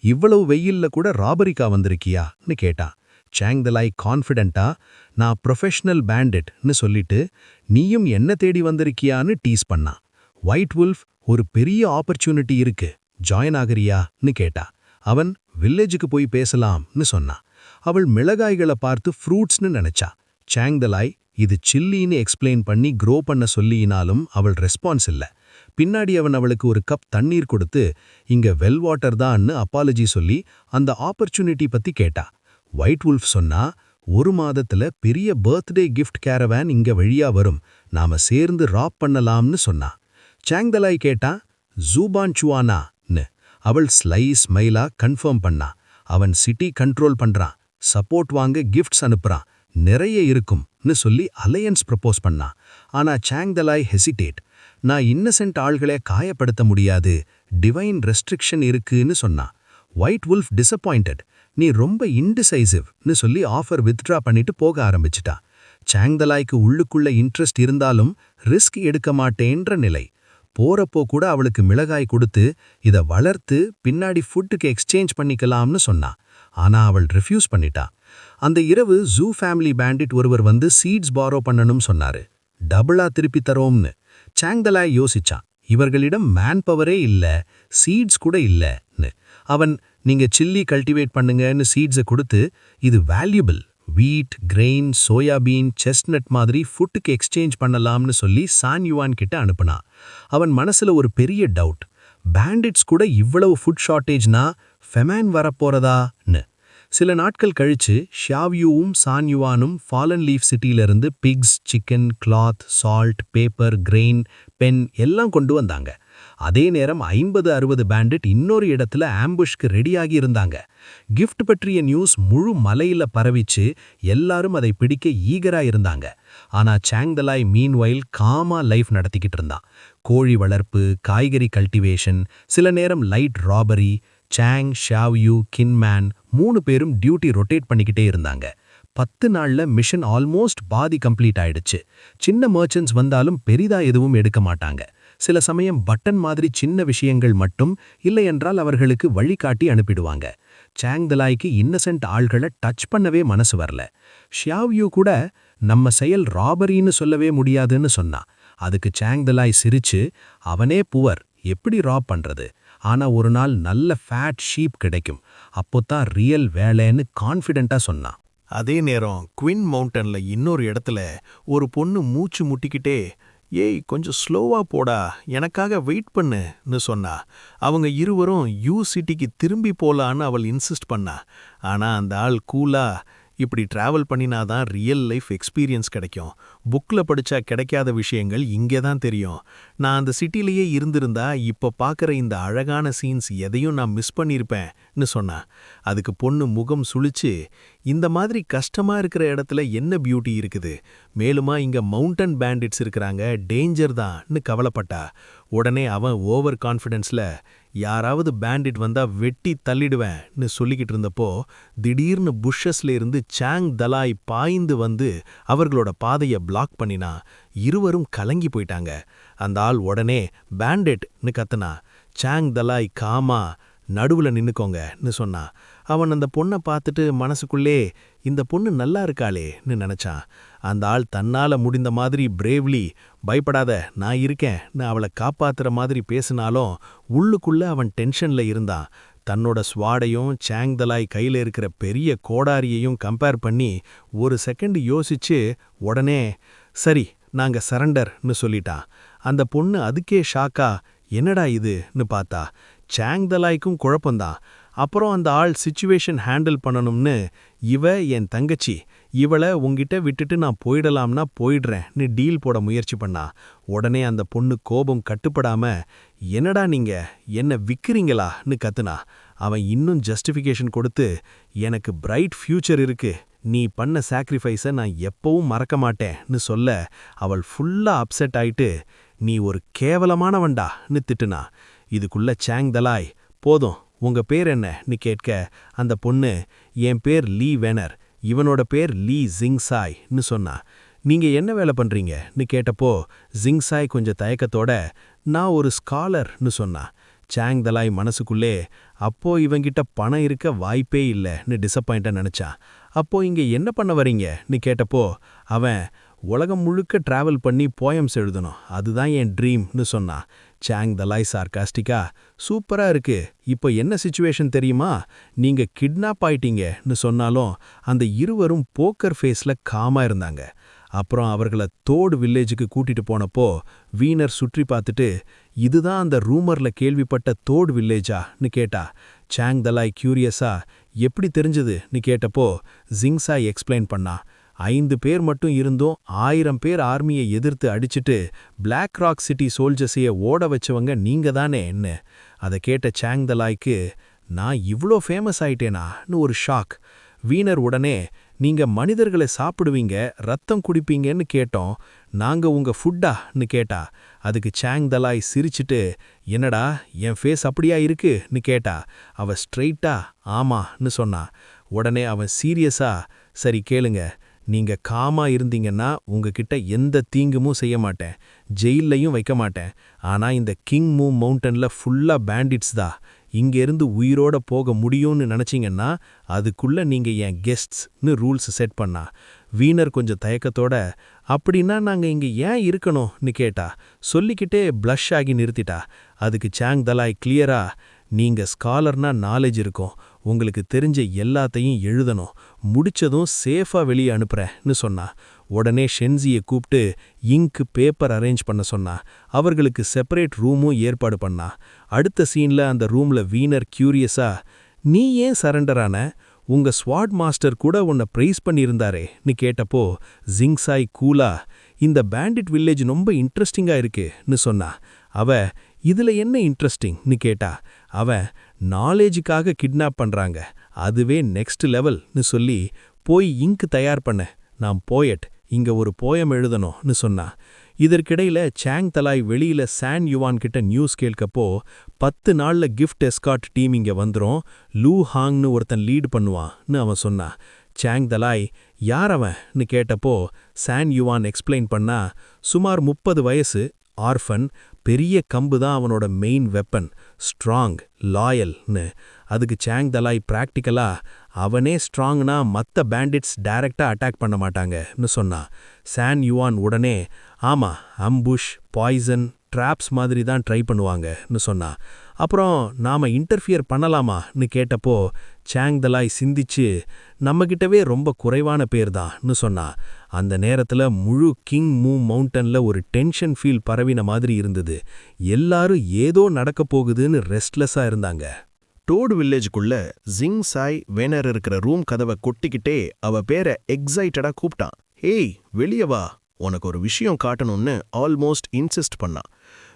[SPEAKER 1] இவ்வளவு வெயில்ல கூட ராபரிக்கா வந்திருக்கியான்னு கேட்டான். சாங்தலாய் கான்ஃபிடென்ட்டா, நான் ப்ரொஃபஷனல் பேண்டிட்னு சொல்லிட்டு, நீயும் என்ன தேடி வந்திருக்கியான்னு டீஸ் பண்ணான். ஒயிட் வுல்ஃப், ஒரு பெரிய ஆப்பர்ச்சுனிட்டி இருக்கு, ஜாயின் ஆகறியான்னு கேட்டா. அவன் வில்லேஜுக்கு போய் பேசலாம்னு சொன்னான். அவள் மிளகாய்களை பார்த்து ஃப்ரூட்ஸ்னு நினைச்சா. சாங்தலாய் இது சில்லின்னு எக்ஸ்பிளைன் பண்ணி க்ரோ பண்ண சொல்லியினாலும் அவள் ரெஸ்பான்ஸ் இல்ல. பின்னாடி அவன் அவளுக்கு ஒரு கப் தண்ணீர் கொடுத்து, இங்க வெல் வாட்டர் தான்னு அப்பாலஜி சொல்லி அந்த ஆப்பர்ச்சுனிட்டி பத்தி கேட்டா. ஒயிட் வுல்ஃப் சொன்னா, ஒரு மாதத்துல பெரிய பர்த்டே கிஃப்ட் கேரவேன் இங்க வழியா வரும், நாம சேர்ந்து ராப் பண்ணலாம்னு சொன்னா. சாங்தலாய் கேட்டா, ஜூபான் சுவானான்னு. அவள் ஸ்மைலா கன்ஃபார்ம் பண்ணா. அவன் சிட்டி கண்ட்ரோல் பண்றான், சப்போர்ட் வாங்க கிஃப்ட்ஸ் அனுப்புறான், நிறைய இருக்கும்னு சொல்லி அலையன்ஸ் ப்ரப்போஸ் பண்ணா. ஆனா சாங்தலாய் ஹெசிடேட். நான் இன்னசென்ட் ஆள்களை காயப்படுத்த முடியாது, டிவைன் ரெஸ்ட்ரிக்ஷன் இருக்குன்னு சொன்னா. White wolf disappointed. நீ ரொம்ப இன்டிசைசிவ்னு சொல்லி ஆஃபர் வித்ட்ரா பண்ணிட்டு போக ஆரம்பிச்சிட்டா. சாங்தலாய்க்கு உள்ளுக்குள்ள இன்ட்ரெஸ்ட் இருந்தாலும் ரிஸ்க் எடுக்க மாட்டேன்ற நிலை. போறப்போ கூட அவளுக்கு மிளகாய் கொடுத்து, இத வளர்த்து பின்னாடி ஃபுட்டுக்கு எக்ஸ்சேஞ்ச் பண்ணிக்கலாம்னு சொன்னா. ஆனா அவள் ரிஃப்யூஸ் பண்ணிட்டா. அந்த இரவு ஜூ ஃபேமிலி பேண்டிட் ஒருவர் வந்து சீட்ஸ் பாரோ பண்ணணும் சொன்னாரு. டபுளா திருப்பி தரோம்னு. சாங்தலாய் யோசிச்சான். இவர்களிடம் மேன் பவரே இல்ல, சீட்ஸ் கூட இல்லன்னு. அவன், நீங்க சில்லி கல்டிவேட் பண்ணுங்கன்னு சீட்ஸை கொடுத்து, இது வேல்யூபிள், வீட், கிரெயின், சோயாபீன், செஸ்ட்நட் மாதிரி ஃபுட்டுக்கு எக்ஸ்சேஞ்ச் பண்ணலாம்னு சொல்லி சான் யுவான் கிட்ட அனுப்புனா. அவன் மனசுல ஒரு பெரிய டவுட். பேண்டிட்ஸ் கூட இவ்வளவு ஃபுட் ஷார்ட்டேஜ்னா ஃபெமைன் வரப்போறதான்னு. சில நாட்கள் கழிச்சு ஷியாவ்யூவும் சான் யுவானும் ஃபாலன் லீஃப் சிட்டியிலிருந்து pigs, chicken, cloth, salt, paper, grain, pen எல்லாம் கொண்டு வந்தாங்க. அதே நேரம் 50-60 பேண்டிட் இன்னொரு இடத்துல ஆம்புஷ்க்கு ரெடியாகி இருந்தாங்க. கிஃப்ட் பற்றிய நியூஸ் முழு மலையில பரவிச்சு, எல்லாரும் அதை பிடிக்க ஈகரா இருந்தாங்க. ஆனா சாங்தலாய் மீன்வைல் காமா லைஃப் நடத்திக்கிட்டு இருந்தான். கோழி வளர்ப்பு, காய்கறி கல்டிவேஷன், சில நேரம் லைட் ராபரி. சாங், ஷாவ்யூ, கின்மேன் 3 பேரும் டியூட்டி ரொட்டேட் பண்ணிக்கிட்டே இருந்தாங்க. 10 நாள்ல மிஷன் ஆல்மோஸ்ட் பாதி கம்ப்ளீட் ஆயிடுச்சு. சின்ன மர்ச்சன்ட்ஸ் வந்தாலும் பெரிதா எதுவும் எடுக்க மாட்டாங்க. சில சமயம் பட்டன் மாதிரி சின்ன விஷயங்கள் மட்டும், இல்லையென்றால் அவர்களுக்கு வழிகாட்டி அனுப்பிடுவாங்க. சாங்தலாய்க்கு இன்னசென்ட் ஆள்களை டச் பண்ணவே மனசு வரல. ஷியாவ்யூ கூட நம்ம செயல் ராபரின்னு சொல்லவே முடியாதுன்னு சொன்னா. அதுக்கு சாங்தலாய் சிரிச்சு, அவனே புவர், எப்படி ராப் பண்றது, ஆனா ஒரு நாள் நல்ல ஃபேட் ஷீப் கிடைக்கும், அப்போதான் ரியல் வேலைன்னு கான்ஃபிடென்ட்டா சொன்னான்.
[SPEAKER 2] அதே நேரம் குவின் மவுண்டன்ல இன்னொரு இடத்துல ஒரு பொண்ணு மூச்சு முட்டிக்கிட்டே, ஏய் கொஞ்சம் ஸ்லோவா போடா, எனக்காக வெயிட் பண்ணுன்னு சொன்னா. அவங்க இருவரும் யூ சிட்டிக்கு திரும்பி போலான்னு அவள் இன்சிஸ்ட் பண்ணா. ஆனா அந்த ஆள் கூலா, இப்படி டிராவல் பண்ணினாதான் ரியல் லைஃப் எக்ஸ்பீரியன்ஸ் கிடைக்கும், புக்கில் படிச்சா கிடைக்காத விஷயங்கள் இங்கே தான் தெரியும், நான் அந்த சிட்டிலேயே இருந்திருந்தா இப்போ பார்க்குற இந்த அழகான சீன்ஸ் எதையும் நான் மிஸ் பண்ணியிருப்பேன்னு சொன்னா. அதுக்கு பொண்ணு முகம் சுழிச்சு, இந்த மாதிரி கஷ்டமா இருக்கிற இடத்துல என்ன பியூட்டி இருக்குது, மேலுமா இங்க மவுண்டன் பேண்டிட்ஸ் இருக்கிறாங்க, டேஞ்சர் தான்னு கவலைப்பட்டா. உடனே அவன் ஓவர் கான்ஃபிடென்ஸ்ல, யாராவது பேண்டிட் வந்தா வெட்டி தள்ளிடுவேன்னு சொல்லிக்கிட்டு இருந்தப்போ திடீர்னு புஷ்ஷஸ்ல இருந்து சாங்தலாய் பாய்ந்து வந்து அவர்களோட பாதையை பிளாக் பண்ணினா. இருவரும் கலங்கி போயிட்டாங்க. அந்த ஆள் உடனே பேண்டிட்னு கத்துனா. சாங்தலாய் காமா, நடுவுல நின்னுக்கோங்கன்னு சொன்னா. அவன் அந்த பொண்ணை பார்த்துட்டு மனசுக்குள்ளே, இந்த பொண்ணு நல்லா இருக்காளேன்னு நினைச்சான். அந்த ஆள் தன்னால முடிந்த மாதிரி பிரேவ்லி, பயப்படாத நான் இருக்கேன்னு அவளை காப்பாத்துற மாதிரி பேசினாலும் உள்ளுக்குள்ள அவன் டென்ஷன்ல இருந்தான். தன்னோட ஸ்வாடையும் சாங்தலாய் கையில இருக்கிற பெரிய கோடாரியையும் கம்பேர் பண்ணி ஒரு செகண்ட் யோசிச்சு உடனே, சரி நாங்க சரண்டர்னு சொல்லிட்டான். அந்த பொண்ணு அதுக்கே ஷாக்கா, என்னடா இதுன்னு பார்த்தா. சாங்தலாய்க்கும் குழப்பந்தான். அப்புறம் அந்த ஆள் சிச்சுவேஷன் ஹேண்டில் பண்ணணும்னு, இவ என் தங்கச்சி, இவளை உங்கிட்ட விட்டுட்டு நான் போயிடலாம்னா போயிடுறேன்னு டீல் போட முயற்சி பண்ணா. உடனே அந்த பொண்ணு கோபம் கட்டுப்படாம, என்னடா நீங்க என்ன விக்கிறீங்களான்னு கத்துனா. அவன் இன்னும் ஜஸ்டிஃபிகேஷன் கொடுத்து, எனக்கு பிரைட் ஃபியூச்சர் இருக்கு, நீ பண்ண சாக்ரிஃபைஸை நான் எப்பவும் மறக்க மாட்டேன்னு சொல்ல, அவள் ஃபுல்லா அப்செட் ஆயிட்டு, நீ ஒரு கேவலமானவன்டான்னு திட்டுனா. இதுக்குள்ள சாங்தலாய், போதும்
[SPEAKER 1] உங்க பேர் என்னன்னு கேட்க அந்த பொண்ணு, என் பேர் லீ வெனர், இவனோட பேர் லீ ஜிங்சாய்ன்னு சொன்னா. நீங்க என்ன வேலை பண்றீங்கன்னு கேட்டப்போ ஜிங்சாய் கொஞ்சம் தயக்கத்தோட, நான் ஒரு ஸ்காலர்னு சொன்னா. சாங் தலாய் மனசுக்குள்ளே, அப்போ இவங்கிட்ட பணம் இருக்க வாய்ப்பே இல்லைன்னு டிசப்பாயிண்டா நினைச்சான். அப்போ இங்க என்ன பண்ண வரீங்கன்னு கேட்டப்போ அவன், உலகம் முழுக்க டிராவல் பண்ணி போயம்ஸ் எழுதணும், அதுதான் என் ட்ரீம்னு சொன்னான். சாங் தலாய் சார்காஸ்டிக்கா, சூப்பரா இருக்கு, இப்போ என்ன சிச்சுவேஷன் தெரியுமா, நீங்க கிட்னாப் ஆயிட்டீங்கன்னு சொன்னாலும் அந்த இருவரும் போக்கர் ஃபேஸ்ல காமா இருந்தாங்க. அப்புறம் அவர்களை தோடு வில்லேஜுக்கு கூட்டிட்டு போனப்போ வீனர் சுற்றி பார்த்துட்டு, இதுதான் அந்த ரூமர்ல கேள்விப்பட்ட தோடு வில்லேஜான்னு கேட்டா. சாங் தலாய் கியூரியஸா, எப்படி தெரிஞ்சதுன்னு கேட்டப்போ ஜிங்சாய் எக்ஸ்பிளைன் பண்ணா. 5 பேர் மட்டும் இருந்தும் 1000 பேர் ஆர்மியை எதிர்த்து அடிச்சிட்டு பிளாக் ராக் சிட்டி சோல்ஜர்ஸைய ஓட வச்சவங்க நீங்க தானேன்னு. அதை கேட்ட சாங் தலாய்க்கு, நான் இவ்ளோ ஃபேமஸ் ஆயிட்டேனான்னு ஒரு ஷாக். வீனர் உடனே, நீங்க மனிதர்களை சாப்பிடுவீங்க, ரத்தம் குடிப்பீங்கன்னு கேட்டோம், நாங்க உங்க ஃபுட்டான்னு கேட்டா. அதுக்கு சாங் தலாய் சிரிச்சிட்டு, என்னடா என் ஃபேஸ் அப்படியா இருக்குன்னு கேட்டா. அவ ஸ்ட்ரெயிட்டா ஆமான்னு சொன்னா. உடனே அவன் சீரியஸா, சரி கேளுங்க, நீங்க காமா இருந்தீங்கன்னா உங்ககிட்ட எந்த தீங்குமும் செய்ய மாட்டேன், ஜெயிலையும் வைக்க மாட்டேன். ஆனா இந்த கிங் மூ மவுண்டன்ல ஃபுல்லா பேண்டிட்ஸ் தான், இங்கேருந்து உயிரோட போக முடியும்னு நினச்சிங்கன்னா அதுக்குள்ள நீங்க என் கெஸ்ட்ஸ்னு ரூல்ஸ் செட் பண்ணா. வீனர் கொஞ்சம் தயக்கத்தோட, அப்படின்னா நாங்க இங்க ஏன் இருக்கணும்னு கேட்டா. சொல்லிக்கிட்டே ப்ளஷ் ஆகி நிறுத்திட்டா. அதுக்கு சாங் தலாய் கிளியரா, நீங்க ஸ்காலர்னா நாலேஜ் இருக்கும், உங்களுக்கு தெரிஞ்ச எல்லாத்தையும் எழுதணும், முடிச்சதும் சேஃபா வெளியே அனுப்புறேன்னு சொன்னா. உடனே ஷென்சியை கூப்பிட்டு இங்க் பேப்பர் அரேஞ்ச் பண்ண சொன்னா. அவர்களுக்கு செப்பரேட் ரூமும் ஏற்பாடு பண்ணா. அடுத்த சீன்ல அந்த ரூம்ல வீனர் கியூரியஸா, நீ ஏன் சரண்டரான, உங்க ஸ்வாட் மாஸ்டர் கூட உன்னை பிரைஸ் பண்ணியிருந்தாரேன்னு கேட்டப்போ ஜிங்சாய் கூலா, இந்த பேண்டிட் வில்லேஜ் ரொம்ப இன்ட்ரெஸ்டிங்கா இருக்குன்னு சொன்னா. அவ, இதுல என்ன இன்ட்ரெஸ்டிங்னு கேட்டா. அவன், நாலேஜுக்காக கிட்னாப் பண்றாங்க, அதுவே நெக்ஸ்ட் லெவல்னு சொல்லி, போய் இங்க் தயார் பண்ண, நான் போயட், இங்க ஒரு போயம் எழுதணும்னு சொன்னா. இதற்கிடையில சாங் தலாய் வெளியில சான் யுவான் கிட்ட நியூஸ் கேட்கப்போ, 10 நாள்ல கிஃப்ட் எஸ்கார்ட் டீம் இங்க வந்துரும், லூ ஹாங்னு ஒருத்தன் லீட் பண்ணுவான்னு அவன் சொன்னா. சாங் தலாய், யார் அவன்னு கேட்டப்போ சான் யுவான் எக்ஸ்பிளைன் பண்ணா, சுமார் 30 வயசு, ஆர்ஃபன், பெரிய கம்பு தான் அவனோட மெயின் வெப்பன், ஸ்ட்ராங், லாயல்னு. அதுக்கு சாங் தலாய் பிராக்டிக்கலா, அவனே ஸ்ட்ராங்னா மற்ற பேண்டிட்ஸ் டைரக்டா அட்டாக் பண்ண மாட்டாங்கன்னு சொன்னா. சான் யுவான் உடனே, ஆமா, அம்புஷ், பாய்சன், ட்ராப்ஸ் மாதிரி தான் ட்ரை பண்ணுவாங்கன்னு சொன்னா. அப்புறம் நாம இன்டர்ஃபியர் பண்ணலாமான்னு கேட்டப்போ சாங் தலாய் சிந்திச்சு, நம்மகிட்டவே ரொம்ப குறைவான பேர் தான்னு சொன்னா. அந்த நேரத்துல முழு கிங் மூ மவுண்டன்ல ஒரு டென்ஷன் ஃபீல் பரவின மாதிரி இருந்தது. எல்லாரும் ஏதோ நடக்க போகுதுன்னு ரெஸ்ட்லெஸ்ஸா இருந்தாங்க.
[SPEAKER 2] டோடு வில்லேஜுக்குள்ள ஜிங்சாய் வேனர் இருக்கிற ரூம் கதவை கொட்டிக்கிட்டே அவ பேரை எக்ஸைட்டடா கூப்பிட்டான். ஹேய் வெளிய வா, உனக்கு ஒரு விஷயம் காட்டணும்னு ஆல்மோஸ்ட் இன்சிஸ்ட் பண்ணான்.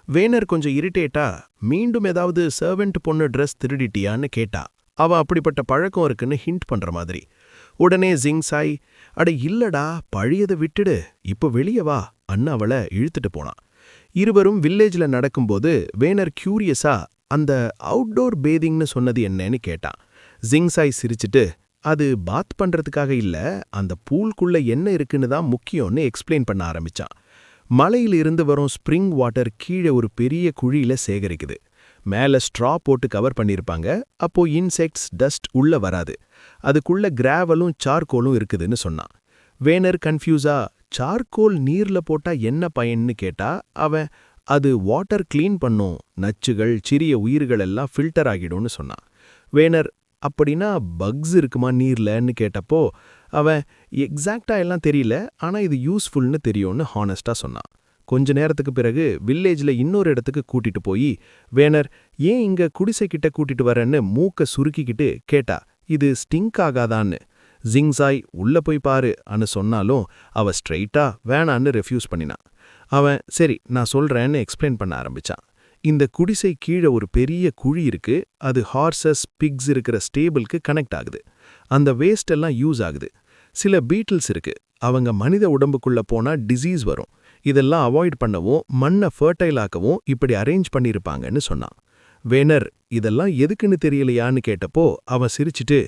[SPEAKER 2] வேனர் கொஞ்சம் இரிட்டேட்டா, மீண்டும் ஏதாவது சர்வெண்ட் பொண்ணு ட்ரெஸ் திருடிட்டியான்னு கேட்டா. அவ அப்படிப்பட்ட பழக்கம் இருக்குன்னு ஹிண்ட் பண்ற மாதிரி. உடனே ஜிங்சாய், அட இல்லடா, பழையதை விட்டுடு, இப்போ வெளிய வா அன்னு அவளை இழுத்துட்டு போனான். இருவரும் வில்லேஜ்ல நடக்கும்போது வேனர் கியூரியஸா, அந்த அவுட்டோர் பேதிங்னு சொன்னது என்னன்னு கேட்டான். ஜிங்சாய் சிரிச்சிட்டு, அது பாத் பண்றதுக்காக இல்ல, அந்த பூல்குள்ள என்ன இருக்குன்னு தான் முக்கியம்னு எக்ஸ்பிளைன் பண்ண ஆரம்பிச்சான். மலையில இருந்து வரும் ஸ்ப்ரிங் வாட்டர் கீழே ஒரு பெரிய குழியில சேகரிக்குது. மேல ஸ்ட்ரா போட்டு கவர் பண்ணியிருப்பாங்க, அப்போ இன்செக்ட்ஸ், டஸ்ட் உள்ள வராது. அதுக்குள்ள கிராவலும் சார்கோலும் இருக்குதுன்னு சொன்னான். வேனர் கன்ஃபியூஸா, சார்கோல் நீர்ல போட்டா என்ன பயன்னு கேட்டா. அவன், அது வாட்டர் கிளீன் பண்ணும், நச்சுகள், சிறிய உயிர்கள் எல்லாம் ஃபில்டர் ஆகிடும்னு சொன்னான். வேனர், அப்படின்னா பக்ஸ் இருக்குமா நீர்லன்னு கேட்டப்போ அவன், எக்ஸாக்டா எல்லாம் தெரியல, ஆனா இது யூஸ்ஃபுல்னு தெரியும்னு ஹானஸ்டா சொன்னான். கொஞ்ச நேரத்துக்கு பிறகு வில்லேஜ்ல இன்னொரு இடத்துக்கு கூட்டிட்டு போய் வேனர், ஏன் இங்க குடிசைக்கிட்ட கூட்டிட்டு வரேன்னு மூக்க சுருக்கிக்கிட்டு கேட்டா, இது ஸ்டிங்க் ஆகாதான்னு. ஜிங்சாய், உள்ள போய் பாரு அன்னு சொன்னாலும் அவ ஸ்ட்ரெயிட்டா வேணான்னு ரெஃப்யூஸ் பண்ணினான். அவன், சரி நான் சொல்றேன்னு எக்ஸ்பிளைன் பண்ண ஆரம்பிச்சான். இந்த குடிசை கீழே ஒரு பெரிய குழி இருக்கு, அது ஹார்சஸ், பிக்ஸ் இருக்கிற ஸ்டேபிளுக்கு கனெக்ட் ஆகுது. அந்த வேஸ்ட் எல்லாம் யூஸ் ஆகுது. சில பீட்டில்ஸ் இருக்கு, அவங்க மனித உடம்புக்குள்ள போனா டிசீஸ் வரும். இதெல்லாம் அவாய்ட் பண்ணவும் மண்ணை ஃபர்டைல் ஆக்கவும் இப்படி அரேஞ்ச் பண்ணியிருப்பாங்கன்னு சொன்னான். வேனர் இதெல்லாம் எதுக்குன்னு தெரியலையான்னு கேட்டப்போ அவன் சிரிச்சிட்டு,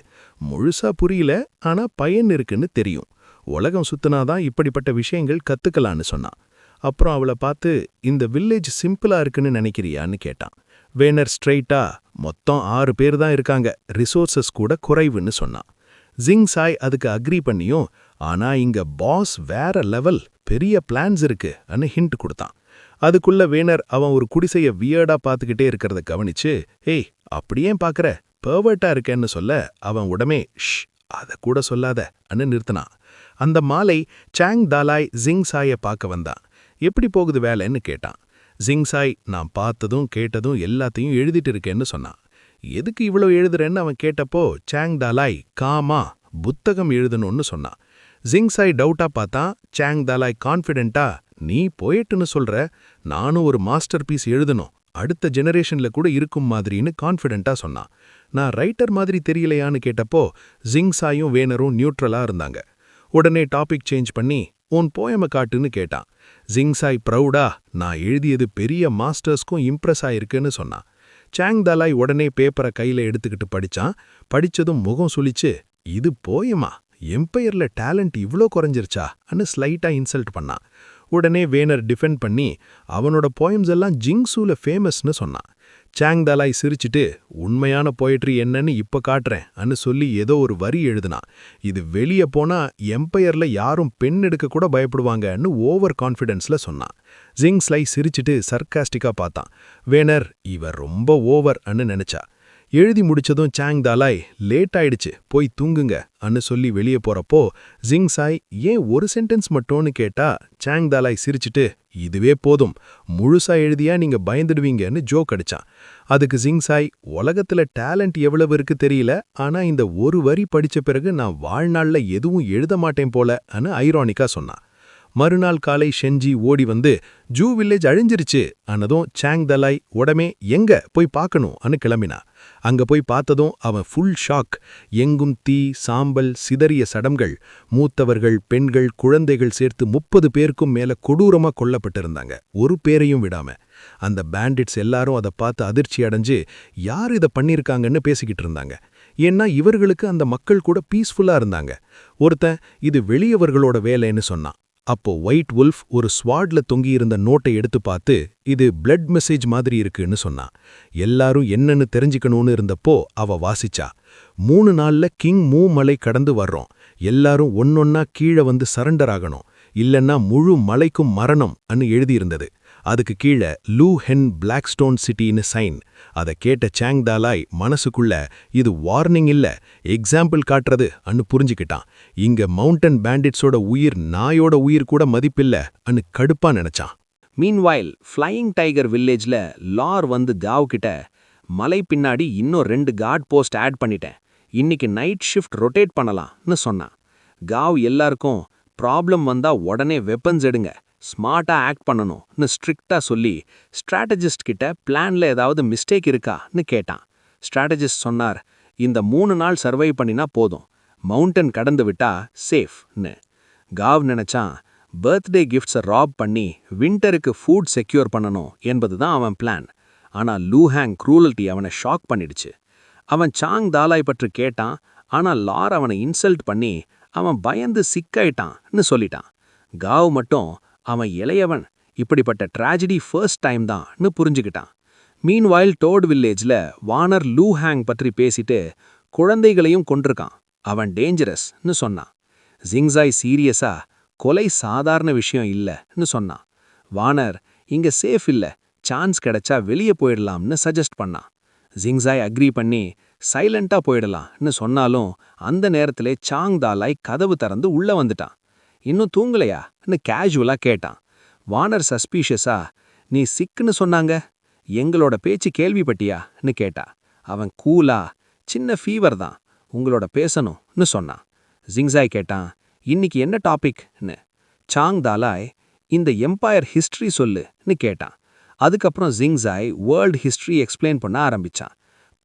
[SPEAKER 2] முழுசா புரியல, ஆனா பயன் இருக்குன்னு தெரியும். உலகம் சுத்தினாதான் இப்படிப்பட்ட விஷயங்கள் கத்துக்கலான்னு சொன்னான். அப்புறம் அவளை பார்த்து, இந்த வில்லேஜ் சிம்பிளா இருக்குன்னு நினைக்கிறியான்னு கேட்டான். வேனர் ஸ்ட்ரெயிட்டா, மொத்தம் 6 பேர் தான் இருக்காங்க, ரிசோர்சஸ் கூட குறைவுன்னு சொன்னான். ஜிங் சாய் அதுக்கு அக்ரி பண்ணியும், ஆனா இங்க பாஸ் வேற லெவல், பெரிய பிளான்ஸ் இருக்கு அன்னு ஹிண்ட் கொடுத்தான். அதுக்குள்ள வேனர் அவன் ஒரு குடிசைய வியர்டா பார்த்துக்கிட்டே இருக்கிறத கவனிச்சு, ஏய் அப்படியே பாக்குற, பெர்வர்ட்டா இருக்கேன்னு சொல்ல அவன் உடனே ஷ், அத கூட சொல்லாத அன்னு நிறுத்தினான். அந்த மாலை சாங் தாலாய் ஜிங் சாயை பார்க்க வந்தான். எப்படி போகுது வேலைன்னு கேட்டான். ஜிங் சாய், நான் பார்த்ததும் கேட்டதும் எல்லாத்தையும் எழுதிட்டு இருக்கேன்னு சொன்னான். எதுக்கு இவ்வளோ எழுதுறேன்னு அவன் கேட்டப்போ சாங் தாலாய் காமா புத்தகம் எழுதணும்னு சொன்னான். ஜிங் சாய் டவுட்டா பார்த்தான். சாங் தாலாய் கான்ஃபிடென்ட்டா, நீ போயிட்டுன்னு சொல்ற, நானும் ஒரு மாஸ்டர் பீஸ் எழுதணும், அடுத்த ஜெனரேஷன்ல கூட இருக்கும் மாதிரின்னு கான்ஃபிடென்ட்டா சொன்னான். நான் ரைட்டர் மாதிரி தெரியலையான்னு கேட்டப்போ ஜிங் சாயும் வேனரும் நியூட்ரலா இருந்தாங்க. உடனே டாபிக் சேஞ்ச் பண்ணி, உன் போயம காட்டுன்னு கேட்டான். ஜிங் சாய் ப்ரௌடா, நான் எழுதியது பெரிய மாஸ்டர்ஸ்க்கும் இம்ப்ரெஸ் ஆயிருக்குன்னு சொன்னான். சாங் தாலாய் உடனே பேப்பரை கையில எடுத்துக்கிட்டு படிச்சான். படிச்சதும் முகம் சுளிச்சு, இது போயமா, எம்பையர்ல டேலண்ட் இவ்ளோ குறைஞ்சிருச்சா அன்னு ஸ்லைட்டா இன்சல்ட் பண்ணான். உடனே வேனர் டிஃபெண்ட் பண்ணி, அவனோட போயம்ஸ் எல்லாம் ஜிங்சூல ஃபேமஸ்னு சொன்னான். சாங் தாலாய் சிரிச்சிட்டு, உண்மையான போயட்ரி என்னன்னு இப்ப காட்டுறேன் அன்னு சொல்லி ஏதோ ஒரு வரி எழுதுனான். இது வெளியே போனா எம்பையர்ல யாரும் பெண் எடுக்க கூட பயப்படுவாங்கன்னு ஓவர் கான்ஃபிடென்ஸ்ல சொன்னான். ஜிங் ஸ்லை சிரிச்சிட்டு சர்க்காஸ்டிக்கா பார்த்தான். வேனர், இவர் ரொம்ப ஓவர் அன்னு நினைச்சா. எழுதி முடிச்சதும் சாங் தாலாய், லேட் ஆயிடுச்சு, போய் தூங்குங்க அன்னு சொல்லி வெளியே போறப்போ ஜிங் சாய், ஏன் ஒரு சென்டென்ஸ் மட்டும்னு கேட்டா சாங் தாலாய் சிரிச்சிட்டு, இதுவே போதும், முழுசா எழுதியா நீங்க பயந்துடுவீங்கன்னு ஜோக் அடிச்சான். அதுக்கு ஜிங் சாய், உலகத்துல டேலண்ட் எவ்வளவு இருக்கு தெரியல, ஆனா இந்த ஒரு வரி படிச்ச பிறகு நான் வாழ்நாள்ல எதுவும் எழுத மாட்டேன் போல அன்னு ஐரானிக்கா சொன்னான். மறுநாள் காலை ஷென்ஜி ஓடி வந்து, ஜூ வில்லேஜ் அழிஞ்சிருச்சு அன்னதும் சாங் தாலாய் உடனே எங்க போய் பார்க்கணும் அன்னு கிளம்பினா. அங்க போய் பார்த்ததும் அவன் ஃபுல் ஷாக். எங்கும் தீ, சாம்பல், சிதறிய சடம்கள், மூத்தவர்கள், பெண்கள், குழந்தைகள் சேர்த்து 30 பேருக்கும் மேல கொடூரமா கொல்லப்பட்டிருந்தாங்க, ஒரு பேரையும் விடாம. அந்த பேண்டிட்ஸ் எல்லாரும் அதை பார்த்து அதிர்ச்சி அடைஞ்சு, யார் இதை பண்ணியிருக்காங்கன்னு பேசிக்கிட்டு இருந்தாங்க. ஏன்னா இவர்களுக்கு அந்த மக்கள் கூட பீஸ்ஃபுல்லா இருந்தாங்க. ஒருத்தன், இது வெளியவர்களோட வேலைன்னு சொன்னான். அப்போ ஒயிட் வுல்ஃப் ஒரு ஸ்வாட்ல தொங்கியிருந்த நோட்டை எடுத்து பார்த்து, இது பிளட் மெசேஜ் மாதிரி இருக்குன்னு சொன்னான். எல்லாரும் என்னன்னு தெரிஞ்சுக்கணும்னு இருந்தப்போ அவ வாசிச்சா, 3 நாள்ல கிங் மூ மலை கடந்து வர்றோம், எல்லாரும் ஒன்னொன்னா கீழே வந்து சரண்டர் ஆகணும், இல்லன்னா முழு மலைக்கும் மரணம் அன்னு எழுதியிருந்தது. அதுக்கு கீழே லூ ஹென் பிளாக்ஸ்டோன் சிட்டின்னு சைன். அதை கேட்ட சாங் தாலாய் மனசுக்குள்ள, இது வார்னிங் இல்ல, எக்ஸாம்பிள் காட்டுறது அன்னு புரிஞ்சுக்கிட்டான். இங்க மவுண்டன் பேண்டிட்ஸோட உயிர் நாயோட உயிர் கூட மதிப்பில்ல அன்னு கடுப்பா நினைச்சான்.
[SPEAKER 3] மீன்வைல் ஃப்ளையிங் டைகர் வில்லேஜ்ல லார் வந்து காவ் கிட்ட, மலை பின்னாடி இன்னும் 2 கார்ட் போஸ்ட் ஆட் பண்ணிட்டேன், இன்னைக்கு நைட் ஷிஃப்ட் ரொட்டேட் பண்ணலாம்னு சொன்னான். காவ் எல்லாருக்கும், ப்ராப்ளம் வந்தா உடனே வெப்பன்ஸ் எடுங்க, ஸ்மார்ட்டா ஆக்ட் பண்ணணும்னு ஸ்ட்ரிக்டா சொல்லி, ஸ்ட்ராட்டஜிஸ்ட் கிட்ட பிளான்ல ஏதாவது மிஸ்டேக் இருக்கான்னு கேட்டான். ஸ்ட்ராட்டஜிஸ்ட் சொன்னார், இந்த 3 நாள் சர்வை பண்ணினா போதும், மவுண்டன் கடந்து விட்டா சேஃப்னு. காவ் நினைச்சான், பர்த்டே கிஃப்ட்ஸை ராப் பண்ணி விண்டருக்கு ஃபுட் செக்யூர் பண்ணணும் என்பதுதான் அவன் பிளான். ஆனா லூஹாங் க்ரூவல்ட்டி அவனை ஷாக் பண்ணிடுச்சு. அவன் சாங் தாலாய் பற்றி கேட்டான். ஆனா லார் அவனை இன்சல்ட் பண்ணி அவன் பயந்து சிக்காயிட்டான்னு சொல்லிட்டான். காவ் மட்டும், அவன் இளையவன், இப்படிப்பட்ட ட்ராஜடி ஃபர்ஸ்ட் டைம் தான்னு புரிஞ்சுக்கிட்டான். மீன்வாயில் டோட் வில்லேஜ்ல வானர் லூஹாங் பற்றி பேசிட்டு குழந்தைகளையும் கொண்டிருக்கான், அவன் டேஞ்சரஸ்னு சொன்னான். ஜிங்சாய் சீரியஸா, கொலை சாதாரண விஷயம் இல்லன்னு சொன்னான். வானர், இங்க சேஃப் இல்ல, சான்ஸ் கிடைச்சா வெளியே போயிடலாம்னு சஜஸ்ட் பண்ணான். ஜிங்சாய் அக்ரி பண்ணி சைலண்டா போயிடலாம்னு சொன்னாலும் அந்த நேரத்திலே சாங் தாலாய் கதவு திறந்து உள்ள வந்துட்டான். இன்னும் தூங்கலையான்னு கேஷுவலா கேட்டான். வானர் சஸ்பீஷியஸா, நீ சிக்குன்னு சொன்னாங்க, எங்களோட பேச்சு கேள்விப்பட்டியான்னு கேட்டா. அவன் கூலா, சின்ன ஃபீவர் தான், உங்களோட பேசணும்னு சொன்னான். ஜிங்சாய் கேட்டான், இன்னைக்கு என்ன டாபிக்னு. சாங் தாலாய், இந்த எம்பையர் ஹிஸ்டரி சொல்லுன்னு கேட்டான். அதுக்கப்புறம் ஜிங்சாய் வேர்ல்ட் ஹிஸ்டரி எக்ஸ்பிளைன் பண்ண ஆரம்பிச்சான்.